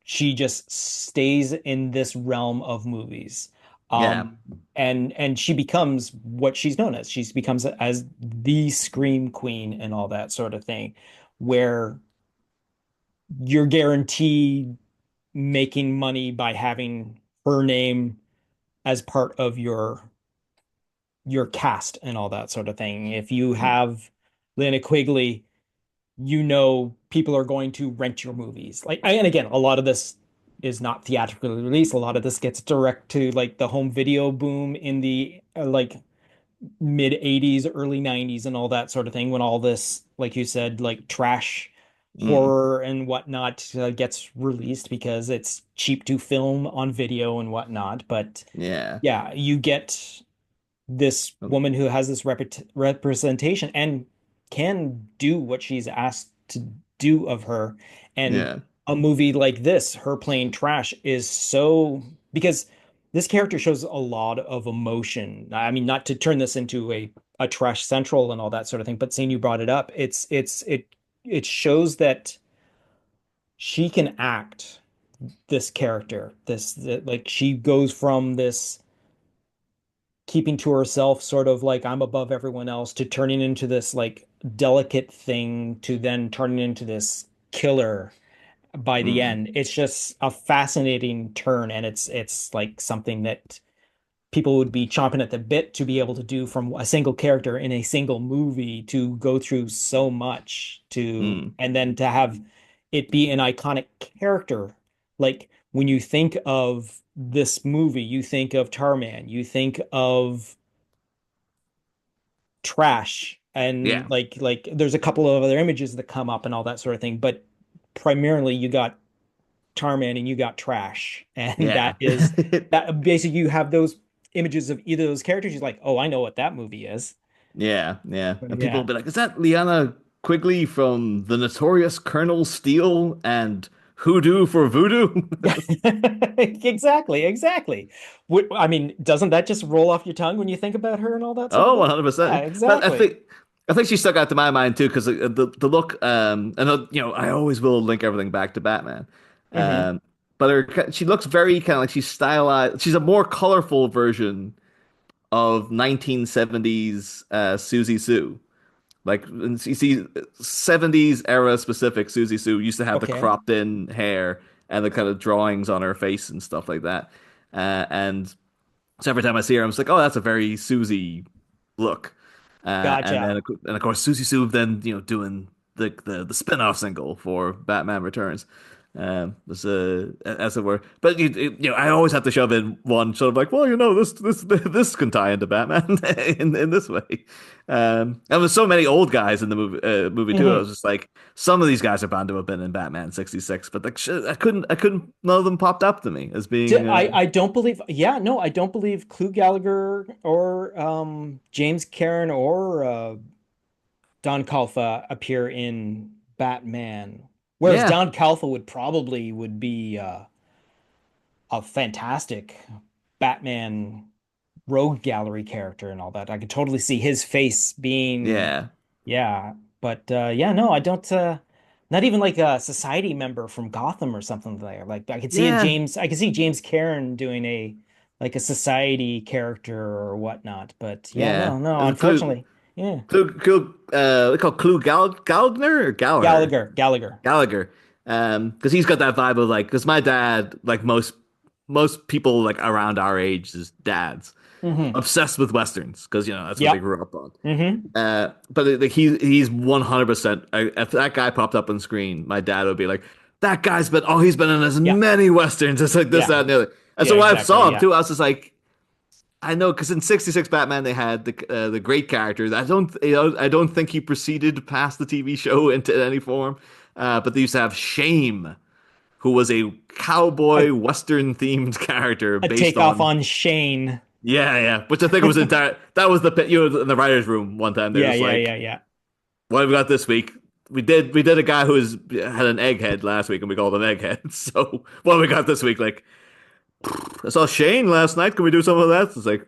she just stays in this realm of movies. yeah, Um, and she becomes what she's known as. She becomes as the scream queen and all that sort of thing, where you're guaranteed making money by having her name as part of your cast and all that sort of thing. If you have Lena Quigley, you know people are going to rent your movies. Like, and again, a lot of this is not theatrically released. A lot of this gets direct to like the home video boom in the like mid 80s, early 90s and all that sort of thing when all this, like you said, like trash mm, horror and whatnot gets released because it's cheap to film on video and whatnot. But yeah, yeah, you get this woman who has this representation and can do what she's asked to do of her. And yeah, a movie like this, her playing trash, is so because this character shows a lot of emotion. I mean, not to turn this into a trash central and all that sort of thing, but seeing you brought it up, it shows that she can act this character. Like she goes from this keeping to herself, sort of like I'm above everyone else, to turning into this like delicate thing, to then turning into this killer by the mm, end. It's just a fascinating turn, and it's like something that people would be chomping at the bit to be able to do from a single character in a single movie to go through so much to mm, and then to have it be an iconic character. Like when you think of this movie, you think of Tarman, you think of Trash, yeah, and like there's a couple of other images that come up and all that sort of thing, but primarily you got Tarman and you got Trash, and yeah. that basically you have those images of either of those characters. You're like, oh, I know what that movie is. Yeah, yeah. But And people will yeah. be like, is that Liana Quigley from the notorious Colonel Steele and Hoodoo for Voodoo? Exactly, exactly. I mean, doesn't that just roll off your tongue when you think about her and all that sort of Oh, thing? Yeah, 100%. But exactly. I think she stuck out to my mind too because the look and you know I always will link everything back to Batman. Hmm. Um but she looks very kind of like she's stylized. She's a more colorful version of 1970s Susie Sue. Like you see 70s era specific Susie Sue used to have the Okay. cropped in hair and the kind of drawings on her face and stuff like that. And so every time I see her, I'm just like, oh, that's a very Susie look. Gotcha. And of course Susie Sue then doing the spin-off single for Batman Returns. Was as it were, but I always have to shove in one sort of like, well, this can tie into Batman in this way. And there's so many old guys in the movie too. I Hmm. was just like, some of these guys are bound to have been in Batman '66, but like, I couldn't, none of them popped up to me as being, I don't believe, yeah, no, I don't believe Clue Gallagher or James Karen or Don Calfa appear in Batman. Whereas yeah, Don Calfa would be a fantastic Batman rogue gallery character and all that. I could totally see his face being, yeah, yeah. But yeah, no, I don't not even like a society member from Gotham or something there. Like yeah. I could see James Karen doing a like a society character or whatnot. But yeah, Yeah. no, As a Clue, unfortunately. Yeah. they call Clue Gallagher or Gallagher? Gallagher. Gallagher. Because he's got that vibe of like, because my dad, like most people like around our age, is dads, Hmm. obsessed with westerns because that's what they Yep. grew up on. Hmm. But like he's 100%. If that guy popped up on screen, my dad would be like, "That guy's he's been in as Yeah. many westerns as like this, Yeah. that, and the other." And Yeah, so when I exactly. saw him Yeah. too, I was just like, I know because in '66 Batman they had the great characters. I don't think he proceeded past the TV show into any form. But they used to have Shame, who was a A, cowboy western themed character a based takeoff on on Shane. yeah, which I think was entire. That was the you know in the writers' room one time. They're Yeah, just yeah, like, yeah, yeah. what have we got this week? We did a guy had an egghead last week and we called him egghead. So what have we got this week? Like I saw Shane last night. Can we do some of that? It's like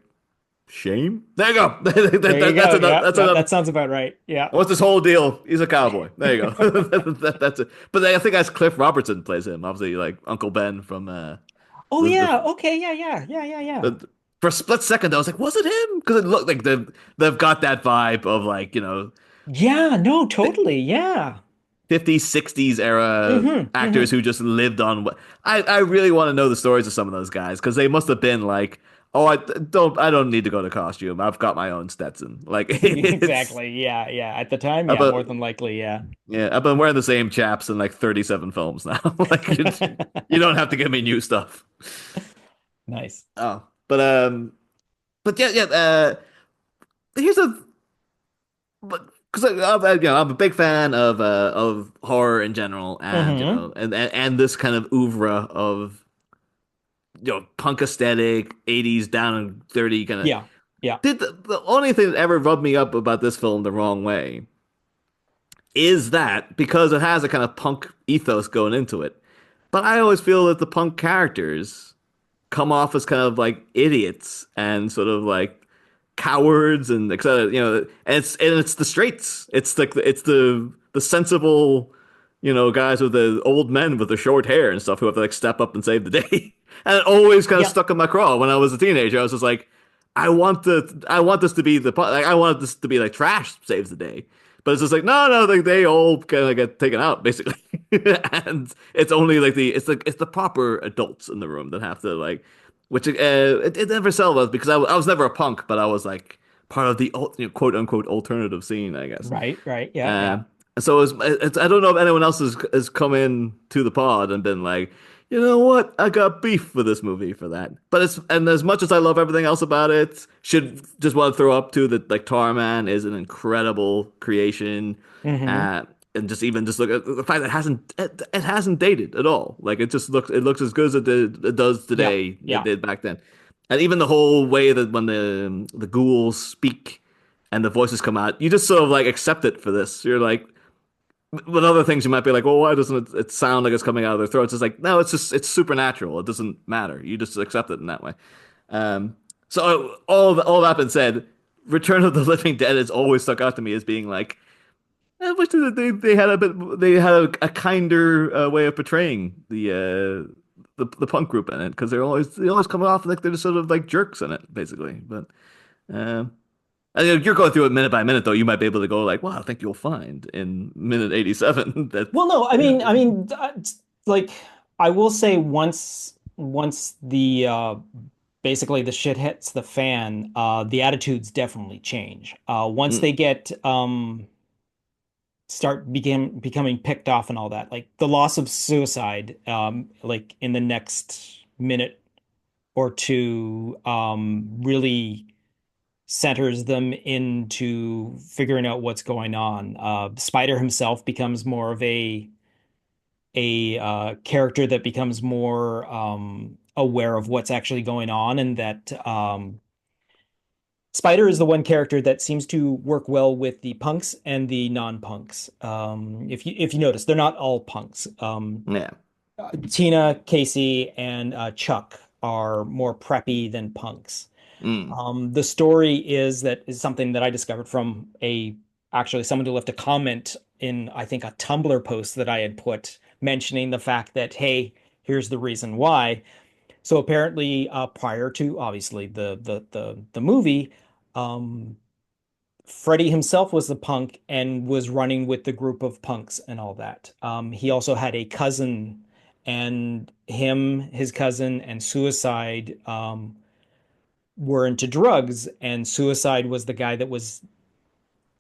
Shane. There you go. There you That's go. enough. Yeah, That's that, enough. that sounds about right. Yeah. What's this whole deal? He's a cowboy. There you go. That's it. But I think that's Cliff Robertson plays him. Obviously, like Uncle Ben from Oh the yeah. Okay. Yeah. Yeah. Yeah. Yeah. Yeah. for a split second, I was like, was it him? Because it looked like they've got that vibe of like, Yeah. No. Totally. Yeah. 50s, 60s era actors Hmm. who just lived on what I really want to know the stories of some of those guys because they must have been like, oh, I don't need to go to costume. I've got my own Stetson. Like it's Exactly. Yeah. Yeah. At the time, I've yeah. been, More than likely, yeah. yeah, I've been wearing the same chaps in like 37 films now. Like you don't have to give me new stuff. Nice. Oh, but yeah, here's a but because I'm a big fan of horror in general, and Hmm. and this kind of oeuvre of punk aesthetic, 80s down and dirty kind of. Yeah. Yeah. Did the only thing that ever rubbed me up about this film the wrong way is that because it has a kind of punk ethos going into it, but I always feel that the punk characters come off as kind of like idiots and sort of like cowards and etc. And it's the straights. It's the sensible, guys with the old men with the short hair and stuff who have to like step up and save the day. And it always kind of Yeah. stuck in my craw when I was a teenager. I was just like, I want this to be like I want this to be like trash saves the day. But it's just like no, they all kind of get taken out basically, and it's only like it's the proper adults in the room that have to like, which it never sell well because I was never a punk, but I was like part of the quote unquote alternative scene, I guess. Right. Right. Yeah. Yeah. Uh, so I don't know if anyone else has come in to the pod and been like, you know what, I got beef with this movie for that. But and as much as I love everything else about it, should just want to throw up too that like Tarman is an incredible creation, Hmm. and just look at the fact that it hasn't dated at all. Like it looks as good as it does Yeah. today it Yeah. did back then, and even the whole way that when the ghouls speak and the voices come out, you just sort of like accept it for this. You're like, with other things, you might be like, well, why doesn't it sound like it's coming out of their throats? It's like, no, it's supernatural. It doesn't matter. You just accept it in that way. Um, so all that being said, Return of the Living Dead has always stuck out to me as being like, I wish that they had a kinder way of portraying the punk group in it because they always come off like they're just sort of like jerks in it, basically. But um, you're going through it minute by minute, though. You might be able to go like, "Wow, I think you'll find in minute 87 that." Well, no, I Yeah. mean, like I will say once the basically the shit hits the fan, the attitudes definitely change. Once Mm, they get start becoming picked off and all that, like the loss of suicide, like in the next minute or two, really centers them into figuring out what's going on. Spider himself becomes more of a character that becomes more aware of what's actually going on, and that Spider is the one character that seems to work well with the punks and the non-punks. If you notice, they're not all punks. yeah. Tina, Casey, and Chuck are more preppy than punks. Mm. The story is something that I discovered from actually someone who left a comment in, I think, a Tumblr post that I had put mentioning the fact that, hey, here's the reason why. So apparently, prior to obviously the movie, um, Freddie himself was the punk and was running with the group of punks and all that. He also had a cousin, and his cousin, and Suicide were into drugs, and Suicide was the guy that was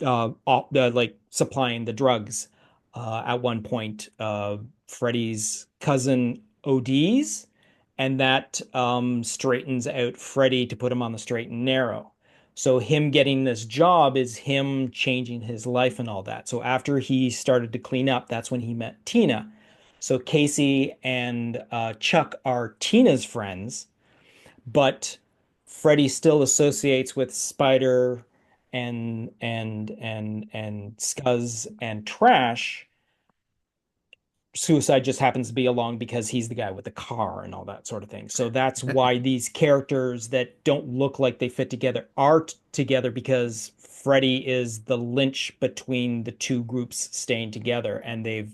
like supplying the drugs. At one point, Freddie's cousin ODs, and that straightens out Freddie to put him on the straight and narrow. So him getting this job is him changing his life and all that. So after he started to clean up, that's when he met Tina. So Casey and Chuck are Tina's friends, but Freddy still associates with Spider and Scuzz and Trash. Suicide just happens to be along because he's the guy with the car and all that sort of thing. So that's why these characters that don't look like they fit together are together, because Freddy is the lynch between the two groups staying together, and they've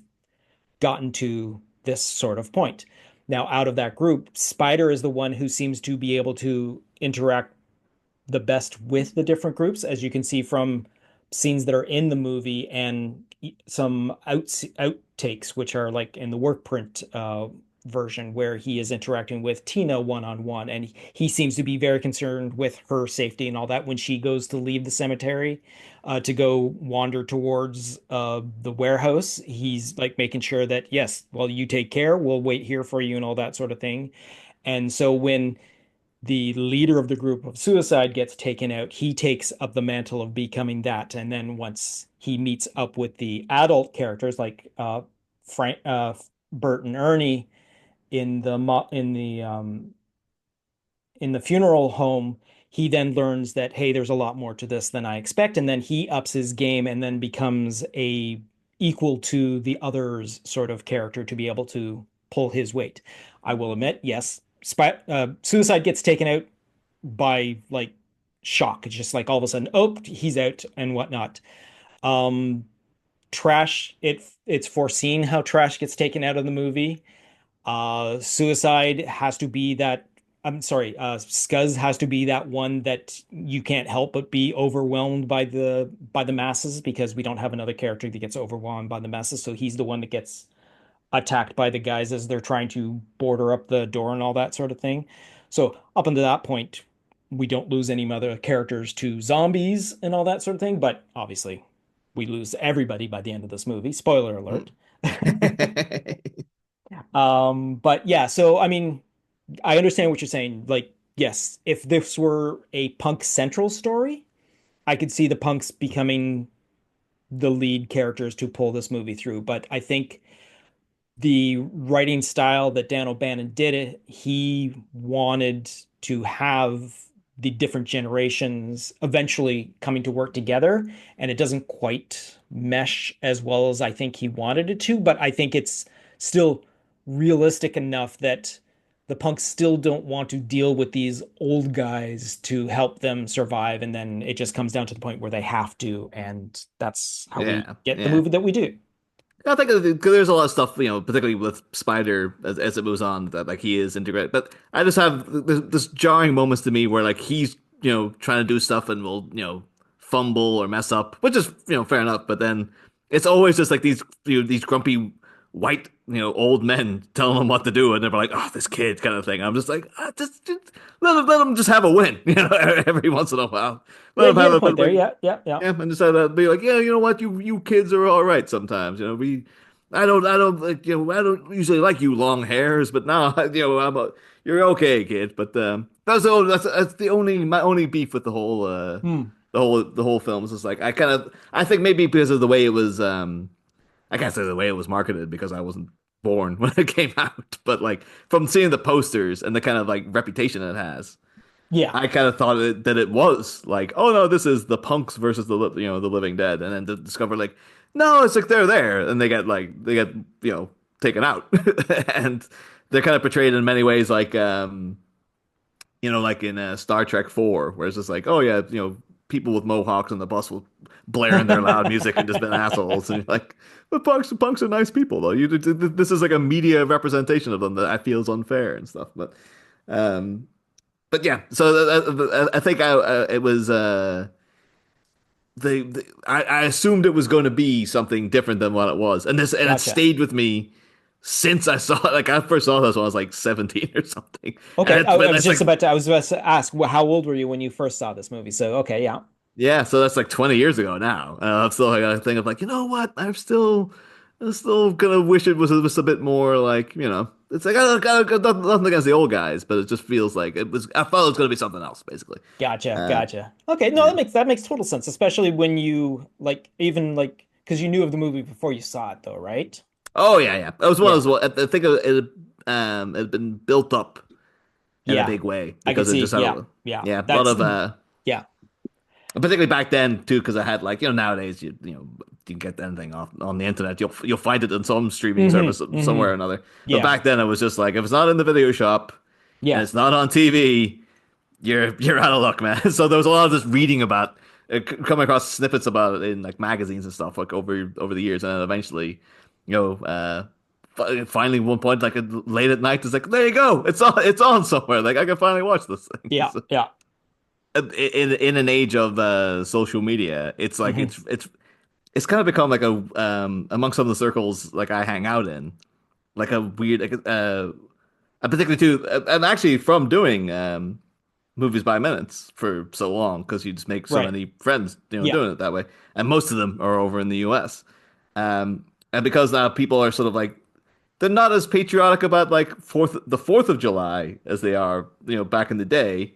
gotten to this sort of point. Now, out of that group, Spider is the one who seems to be able to interact the best with the different groups, as you can see from scenes that are in the movie and some outtakes, which are like in the work print version, where he is interacting with Tina one on one, and he seems to be very concerned with her safety and all that when she goes to leave the cemetery to go wander towards the warehouse. He's like making sure that, yes, well, you take care, we'll wait here for you and all that sort of thing. And so when the leader of the group of suicide gets taken out, he takes up the mantle of becoming that. And then once he meets up with the adult characters like Frank, Bert, and Ernie in the in the funeral home, he then learns that, hey, there's a lot more to this than I expect, and then he ups his game and then becomes a equal to the others sort of character to be able to pull his weight. I will admit, yes, Suicide gets taken out by like shock. It's just like all of a sudden, oh, he's out and whatnot. Um, Trash, it's foreseen how Trash gets taken out of the movie. Suicide has to be that. I'm sorry, Scuzz has to be that one that you can't help but be overwhelmed by the masses, because we don't have another character that gets overwhelmed by the masses. So he's the one that gets attacked by the guys as they're trying to border up the door and all that sort of thing. So up until that point, we don't lose any other characters to zombies and all that sort of thing. But obviously, we lose everybody by the end of this movie. Spoiler alert. But yeah, so I mean, I understand what you're saying. Like, yes, if this were a punk central story, I could see the punks becoming the lead characters to pull this movie through. But I think the writing style that Dan O'Bannon did it, he wanted to have the different generations eventually coming to work together, and it doesn't quite mesh as well as I think he wanted it to, but I think it's still realistic enough that the punks still don't want to deal with these old guys to help them survive, and then it just comes down to the point where they have to, and that's how we Yeah, get the yeah. movie that we do. I think there's a lot of stuff, particularly with Spider as it moves on, that like he is integrated. But I just have this jarring moments to me where like he's trying to do stuff and will fumble or mess up, which is fair enough. But then it's always just like these grumpy white old men telling him what to do, and they're like, oh, this kid kind of thing. I'm just like, just let him just have a win, every once in a while. Yeah, Let him you had have a a point bit there. like Yeah, yeah, yeah. yeah, and decided to be like, yeah, you know what, you kids are all right sometimes. I don't like I don't usually like you long hairs, but now you're okay, kid. But that's the only my only beef with the whole Hmm. the whole film is just like I think maybe because of the way it was I can't say the way it was marketed because I wasn't born when it came out, but like from seeing the posters and the kind of like reputation it has. Yeah. I kind of thought that it was like, oh no, this is the punks versus the living dead, and then to discover like, no, it's like they're there, and they get taken out, and they're kind of portrayed in many ways like in Star Trek 4, where it's just like, oh yeah, people with mohawks on the bus will blaring their loud music and just been assholes, and you're like, but punks are nice people though. This is like a media representation of them that I feel is unfair and stuff, um. But yeah, so I think it was I assumed it was going to be something different than what it was, and it Gotcha. stayed with me since I saw it. Like I first saw this when I was like 17 or something, and Okay. I was it's like just about to, I was about to ask, well, how old were you when you first saw this movie? So, okay, yeah. yeah, so that's like 20 years ago now. I'm still like a thing of like, you know what? I'm still gonna wish it was a bit more like, it's like I got nothing against the old guys, but it just feels like it was. I thought it was gonna be something else, basically. Gotcha. Uh, Gotcha. Okay. No, yeah. that makes total sense, especially when you like, even like, because you knew of the movie before you saw it, though, right? Oh yeah, yeah. That was one of Yeah, those. I think it had been built up in a yeah, big way I could because it see. just had Yeah, a yeah, yeah a lot that's of yeah. particularly back then too because I had like nowadays you can get anything off on the internet you'll find it in some streaming service somewhere or another. But Yeah, back then it was just like if it's not in the video shop and yeah, it's not on TV, you're out of luck, man. So there was a lot of just reading about coming across snippets about it in like magazines and stuff like over the years, and then eventually, you know, finally one point like late at night, it's like there you go, it's on somewhere. Like I can finally watch this thing. yeah, So, yeah. in an age of social media, it's like Hmm. it's kind of become like a among some of the circles like I hang out in, like a weird like and particularly too, and actually from doing movies by minutes for so long because you just make so Right. many friends, Yeah. doing it that way, and most of them are over in the U.S. And because now people are sort of like they're not as patriotic about like the Fourth of July as they are, back in the day.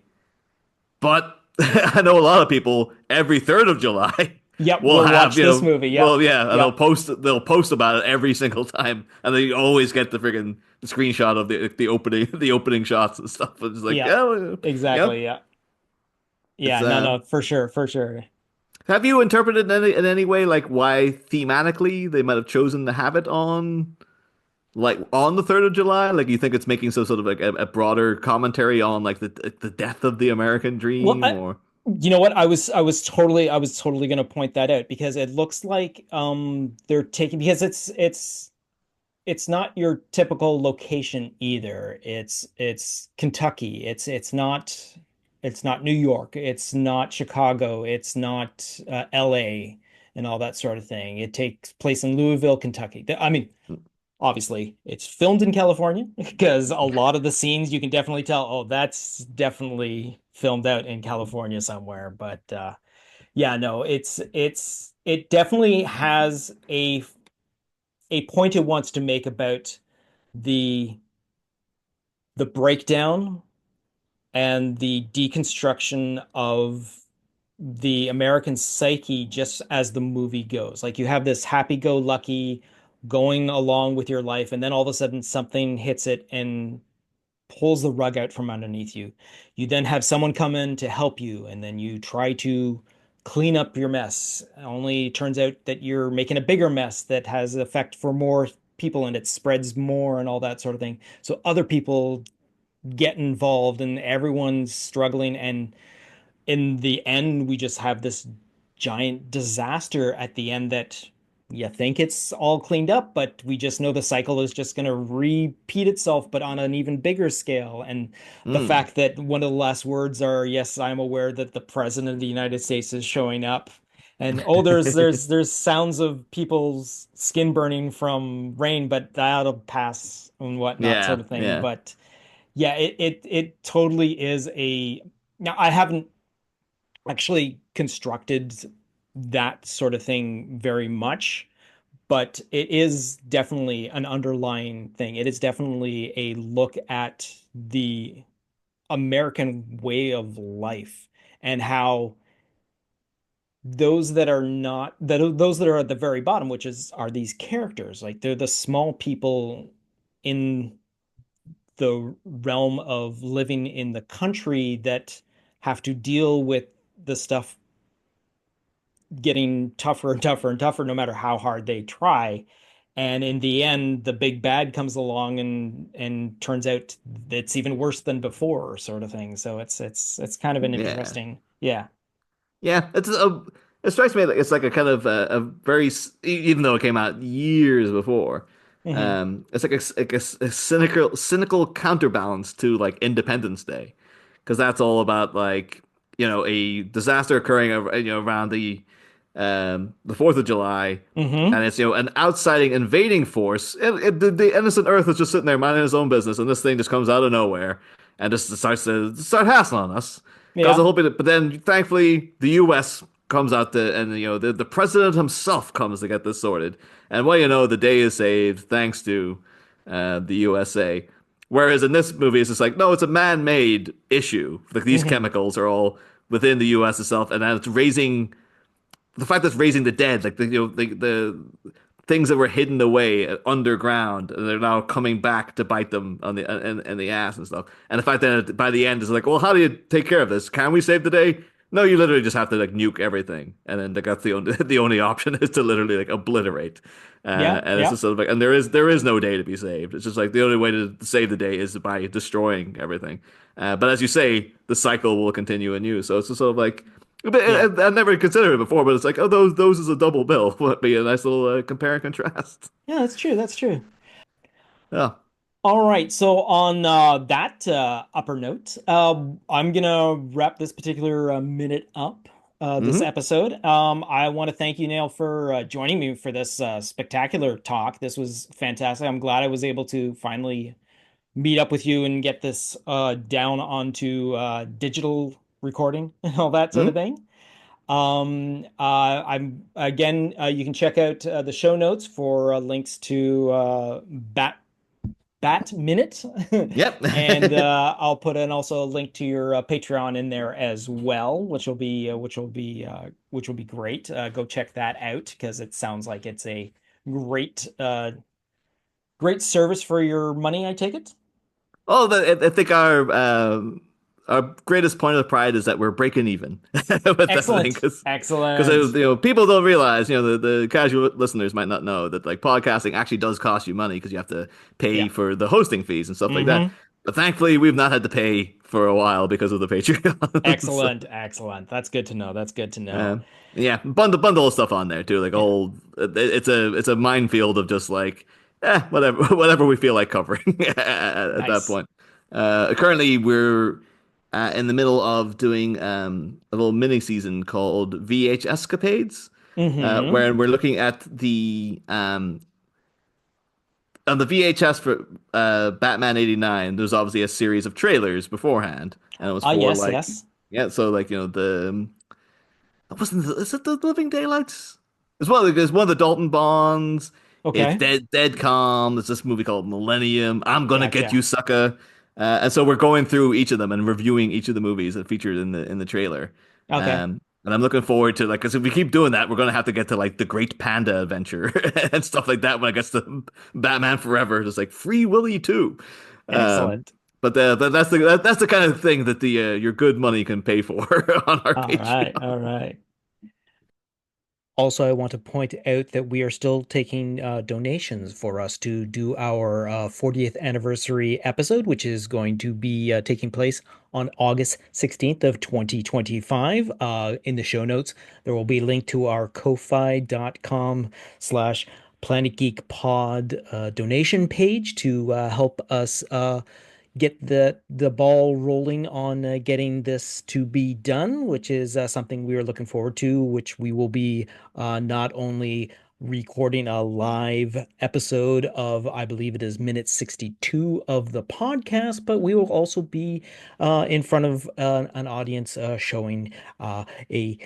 But I know a lot of people every 3rd of July Yep. will We'll have, watch this movie. Yep. well, yeah, and Yep. they'll post about it every single time, and they always get the friggin' screenshot of the opening the opening shots and stuff. It's like, Yeah. yeah, well, Exactly. Yeah. it's Yeah. No. No. For sure. For sure. Have you interpreted in any way like why thematically they might have chosen to have it on the 3rd of July? Like you think it's making some sort of like a broader commentary on like the death of the American Well, dream or you know what? I was totally going to point that out because it looks like they're taking because it's not your typical location either. It's Kentucky. It's not New York. It's not Chicago. It's not LA and all that sort of thing. It takes place in Louisville, Kentucky. I mean, obviously, it's filmed in California because a lot of the scenes you can definitely tell, oh, that's definitely filmed out in California somewhere. But yeah, no, it definitely has a point it wants to make about the the breakdown and the deconstruction of the American psyche just as the movie goes. Like you have this happy-go-lucky going along with your life, and then all of a sudden something hits it and pulls the rug out from underneath you. You then have someone come in to help you, and then you try to clean up your mess. Only turns out that you're making a bigger mess that has effect for more people and it spreads more and all that sort of thing. So other people get involved and everyone's struggling and in the end, we just have this giant disaster at the end that you think it's all cleaned up, but we just know the cycle is just going to repeat itself, but on an even bigger scale. And the mm, fact that one of the last words are, "Yes, I'm aware that the president of the United States is showing up." And oh, there's sounds of people's skin burning from rain, but that'll pass and whatnot, sort yeah, of thing. yeah. But yeah, it totally is a now I haven't actually constructed that sort of thing very much, but it is definitely an underlying thing. It is definitely a look at the American way of life and how those that are not that those that are at the very bottom, which is are these characters, like they're the small people in the realm of living in the country that have to deal with the stuff getting tougher and tougher and tougher no matter how hard they try. And in the end, the big bad comes along and turns out it's even worse than before, sort of thing. So it's kind of an Yeah. interesting, yeah. Yeah, it strikes me like it's like a kind of a very even though it came out years before, Hmm. it's like a cynical counterbalance to like Independence Day, because that's all about like a disaster occurring around the 4th of July, and Hmm. it's an outside invading force. The innocent Earth is just sitting there minding its own business, and this thing just comes out of nowhere and just starts to start hassling on us. Cause a Yeah. whole bit, but then thankfully the U.S. comes out and the president himself comes to get this sorted, and well, the day is saved thanks to the USA. Whereas in this movie, it's just like, no, it's a man-made issue. Like these Hmm. chemicals are all within the U.S. itself, and then it's raising the fact that it's raising the dead, like the things that were hidden away underground, and they're now coming back to bite them on the in the ass and stuff. And the fact that by the end it's like, well, how do you take care of this? Can we save the day? No, you literally just have to like nuke everything, and then that's the only option is to literally like obliterate. And it's just sort of like, and there is no day to be saved. It's just like the only way to save the day is by destroying everything. But as you say, the cycle will continue anew. So it's just sort of like, I've never considered it before, but it's like, oh, those is a double bill. Would be a nice little compare and contrast. Yeah, that's true. That's true. Yeah. All right. So on that upper note, I'm gonna wrap this particular minute up. This episode. I want to thank you, Neil, for joining me for this spectacular talk. This was fantastic. I'm glad I was able to finally meet up with you and get this down onto digital recording and all that sort of thing. I'm again, you can check out the show notes for links to Bat Minute. Yep. And I'll put in also a link to your Patreon in there as well, which will be great. Go check that out because it sounds like it's a great great service for your money, I take it. Oh, I think our greatest point of pride is that we're breaking even with Excellent. that thing. Excellent. Because people don't realize, the casual listeners might not know that like podcasting actually does cost you money because you have to pay for the hosting fees and stuff like that. But thankfully, we've not had to pay for a while because of the Patreon. Excellent, excellent. That's good to know. That's good to know. Yeah, bundle of stuff on there too. Like it's a minefield of just like whatever we feel like covering at that point. Currently, we're in the middle of doing a little mini season called VHS Capades, where we're looking at the on the VHS for Batman '89. There's obviously a series of trailers beforehand, and it was for so like the is it the Living Daylights as well? There's one of the Dalton Bonds. Okay. It's Dead Calm. There's this movie called Millennium. I'm gonna get you, sucker. And so we're going through each of them and reviewing each of the movies that featured in the trailer. Okay. And I'm looking forward to because if we keep doing that, we're gonna have to get to like the Great Panda Adventure and stuff like that when it gets to Batman Forever, just like Free Willy 2. Excellent. But that's the kind of thing that your good money can pay for on our Patreon. All right. Also, I want to point out that we are still taking donations for us to do our 40th anniversary episode, which is going to be taking place on August 16th of 2025. In the show notes, there will be a link to our ko-fi.com/planetgeekpod donation page to help us get the ball rolling on getting this to be done, which is something we are looking forward to, which we will be not only recording a live episode of, I believe it is minute 62 of the podcast, but we will also be in front of an audience showing a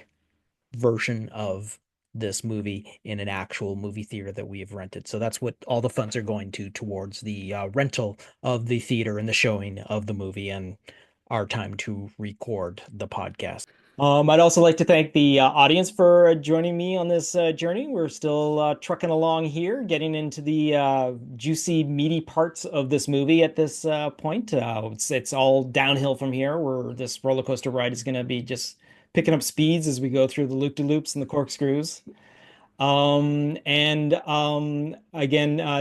version of this movie in an actual movie theater that we have rented. So that's what all the funds are going towards the rental of the theater and the showing of the movie and our time to record the podcast. I'd also like to thank the audience for joining me on this journey. We're still trucking along here, getting into the juicy, meaty parts of this movie at this point. It's all downhill from here, where this roller coaster ride is going to be just picking up speeds as we go through the loop-de-loops and the corkscrews. Again,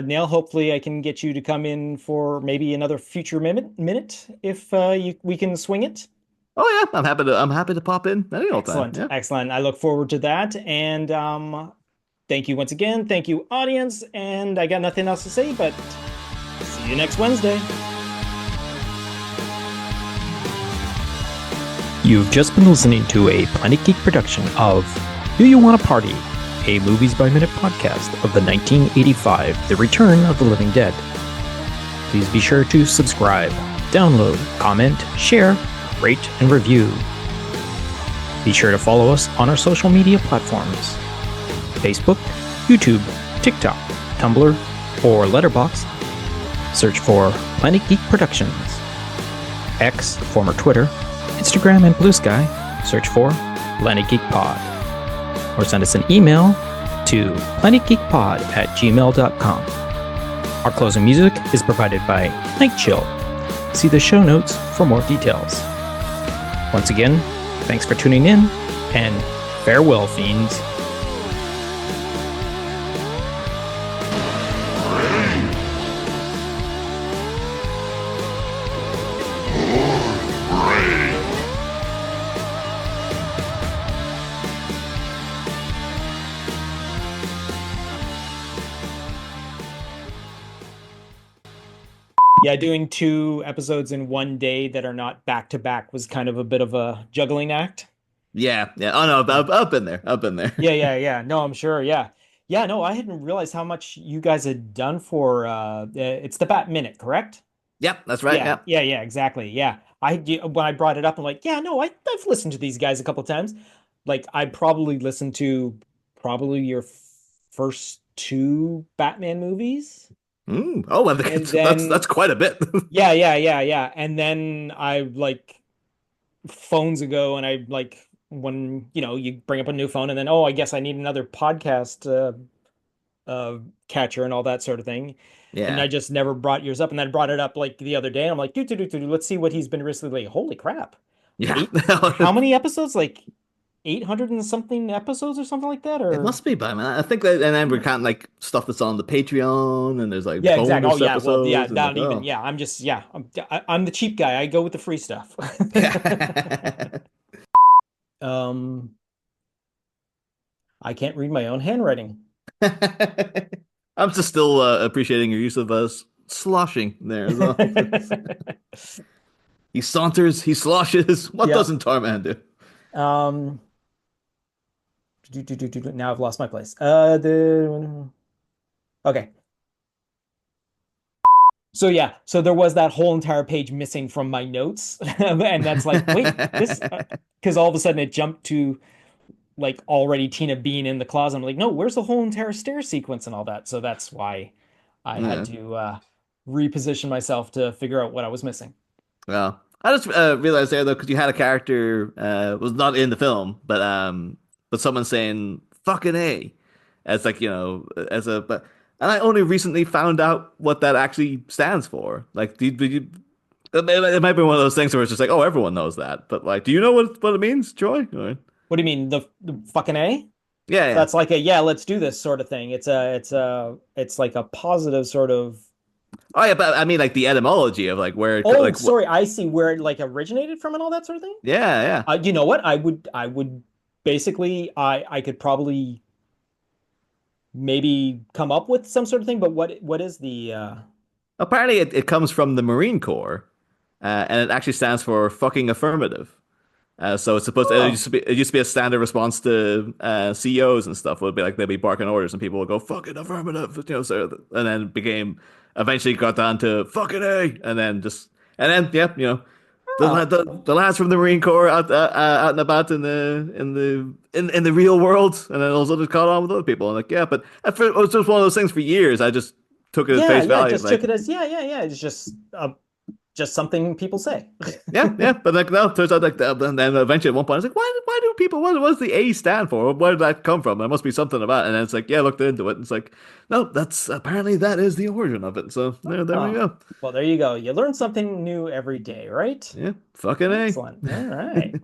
Neil, hopefully I can get you to come in for maybe another future minute if we can swing it. Oh yeah, I'm happy to pop in any old time. Yeah. Excellent. I look forward to that. And thank you once again. Thank you, audience. And I got nothing else to say, but see you next Wednesday. You've just been listening to a Planet Geek production of Do You Want a Party? A Movies by Minute podcast of the 1985 The Return of the Living Dead. Please be sure to subscribe, download, comment, share, rate, and review. Be sure to follow us on our social media platforms: Facebook, YouTube, TikTok, Tumblr, or Letterboxd. Search for Planet Geek Productions. X, former Twitter, Instagram, and Blue Sky, search for Planet Geek Pod. Or send us an email to planetgeekpod@gmail.com. Our closing music is provided by Night Chill. See the show notes for more details. Once again, thanks for tuning in, and farewell, fiends. Yeah, doing 2 episodes in one day that are not back to back was kind of a bit of a juggling act. Yeah, yeah. Oh no, I've been there. I've been there. Yeah. No, I'm sure. Yeah. Yeah, no, I hadn't realized how much you guys had done for it's the Bat Minute, correct? Yep, that's right. Yeah. Yeah, exactly. Yeah. When I brought it up, I'm like, yeah, no, I've listened to these guys a couple times. Like I probably listened to probably your first 2 Batman movies. Oh, well, And then that's quite a bit. yeah. And then I like phones ago, and I like when you bring up a new phone, and then I guess I need another podcast catcher and all that sort of thing. And I Yeah. just never brought yours up, and then I brought it up like the other day, and I'm like, let's see what he's been recently. Like, holy crap! Yeah. How many episodes? Like 800 and something episodes or something like that, It or must be by man. I think that, and then we're counting like stuff that's on the Patreon, and there's like yeah, exactly. Oh bonus yeah, well yeah, episodes, and like not even I'm the cheap guy. I go with the free stuff. Um, I can't read my own handwriting. I'm just still appreciating your use of sloshing there as well. He saunters, he sloshes. What Yeah. doesn't Tarman do? Um, now I've lost my place. Okay. So yeah, so there was that whole entire page missing from my notes, and that's like, wait, this, because all of a sudden it jumped to like already Tina being in the closet. I'm like, no, where's the whole entire stair sequence and all that? So that's why I had to reposition myself to figure out what I was missing. Well, I just realized there though, because you had a character was not in the film, but someone saying "fucking A" as like as a but, and I only recently found out what that actually stands for. Like, it might be one of those things where it's just like, oh, everyone knows that, but like, do you know what it means, Troy? Or... What do you mean the fucking A? Yeah. That's like a let's do this sort of thing. It's like a positive sort of. Oh yeah, but I mean like the etymology of like where. Oh, like, sorry, I see where it like originated from and all that sort of thing. Yeah. You know what? I would basically I could probably maybe come up with some sort of thing, but what is the Apparently it comes from the Marine Corps, and it actually stands for fucking affirmative. So it's supposed to, it used to be a standard response to CEOs and stuff. Would be like they'd be barking orders and people would go fucking affirmative, and then it became eventually got down to fucking A, and then the lads from the Marine Corps out and about in the real world, and then also just caught on with other people. And like but it was just one of those things for years. I just took it as face value. Just took it as It's just something people say. yeah. But like no, turns out like and then eventually at one point I was like, why do people what does the A stand for? Where did that come from? There must be something about it. And then it's like, yeah, looked into it. And it's like, no, that's apparently that is the origin of it. So there we go. Well, there you go. You learn something new every day, right? Yeah, fucking A. Excellent. All right.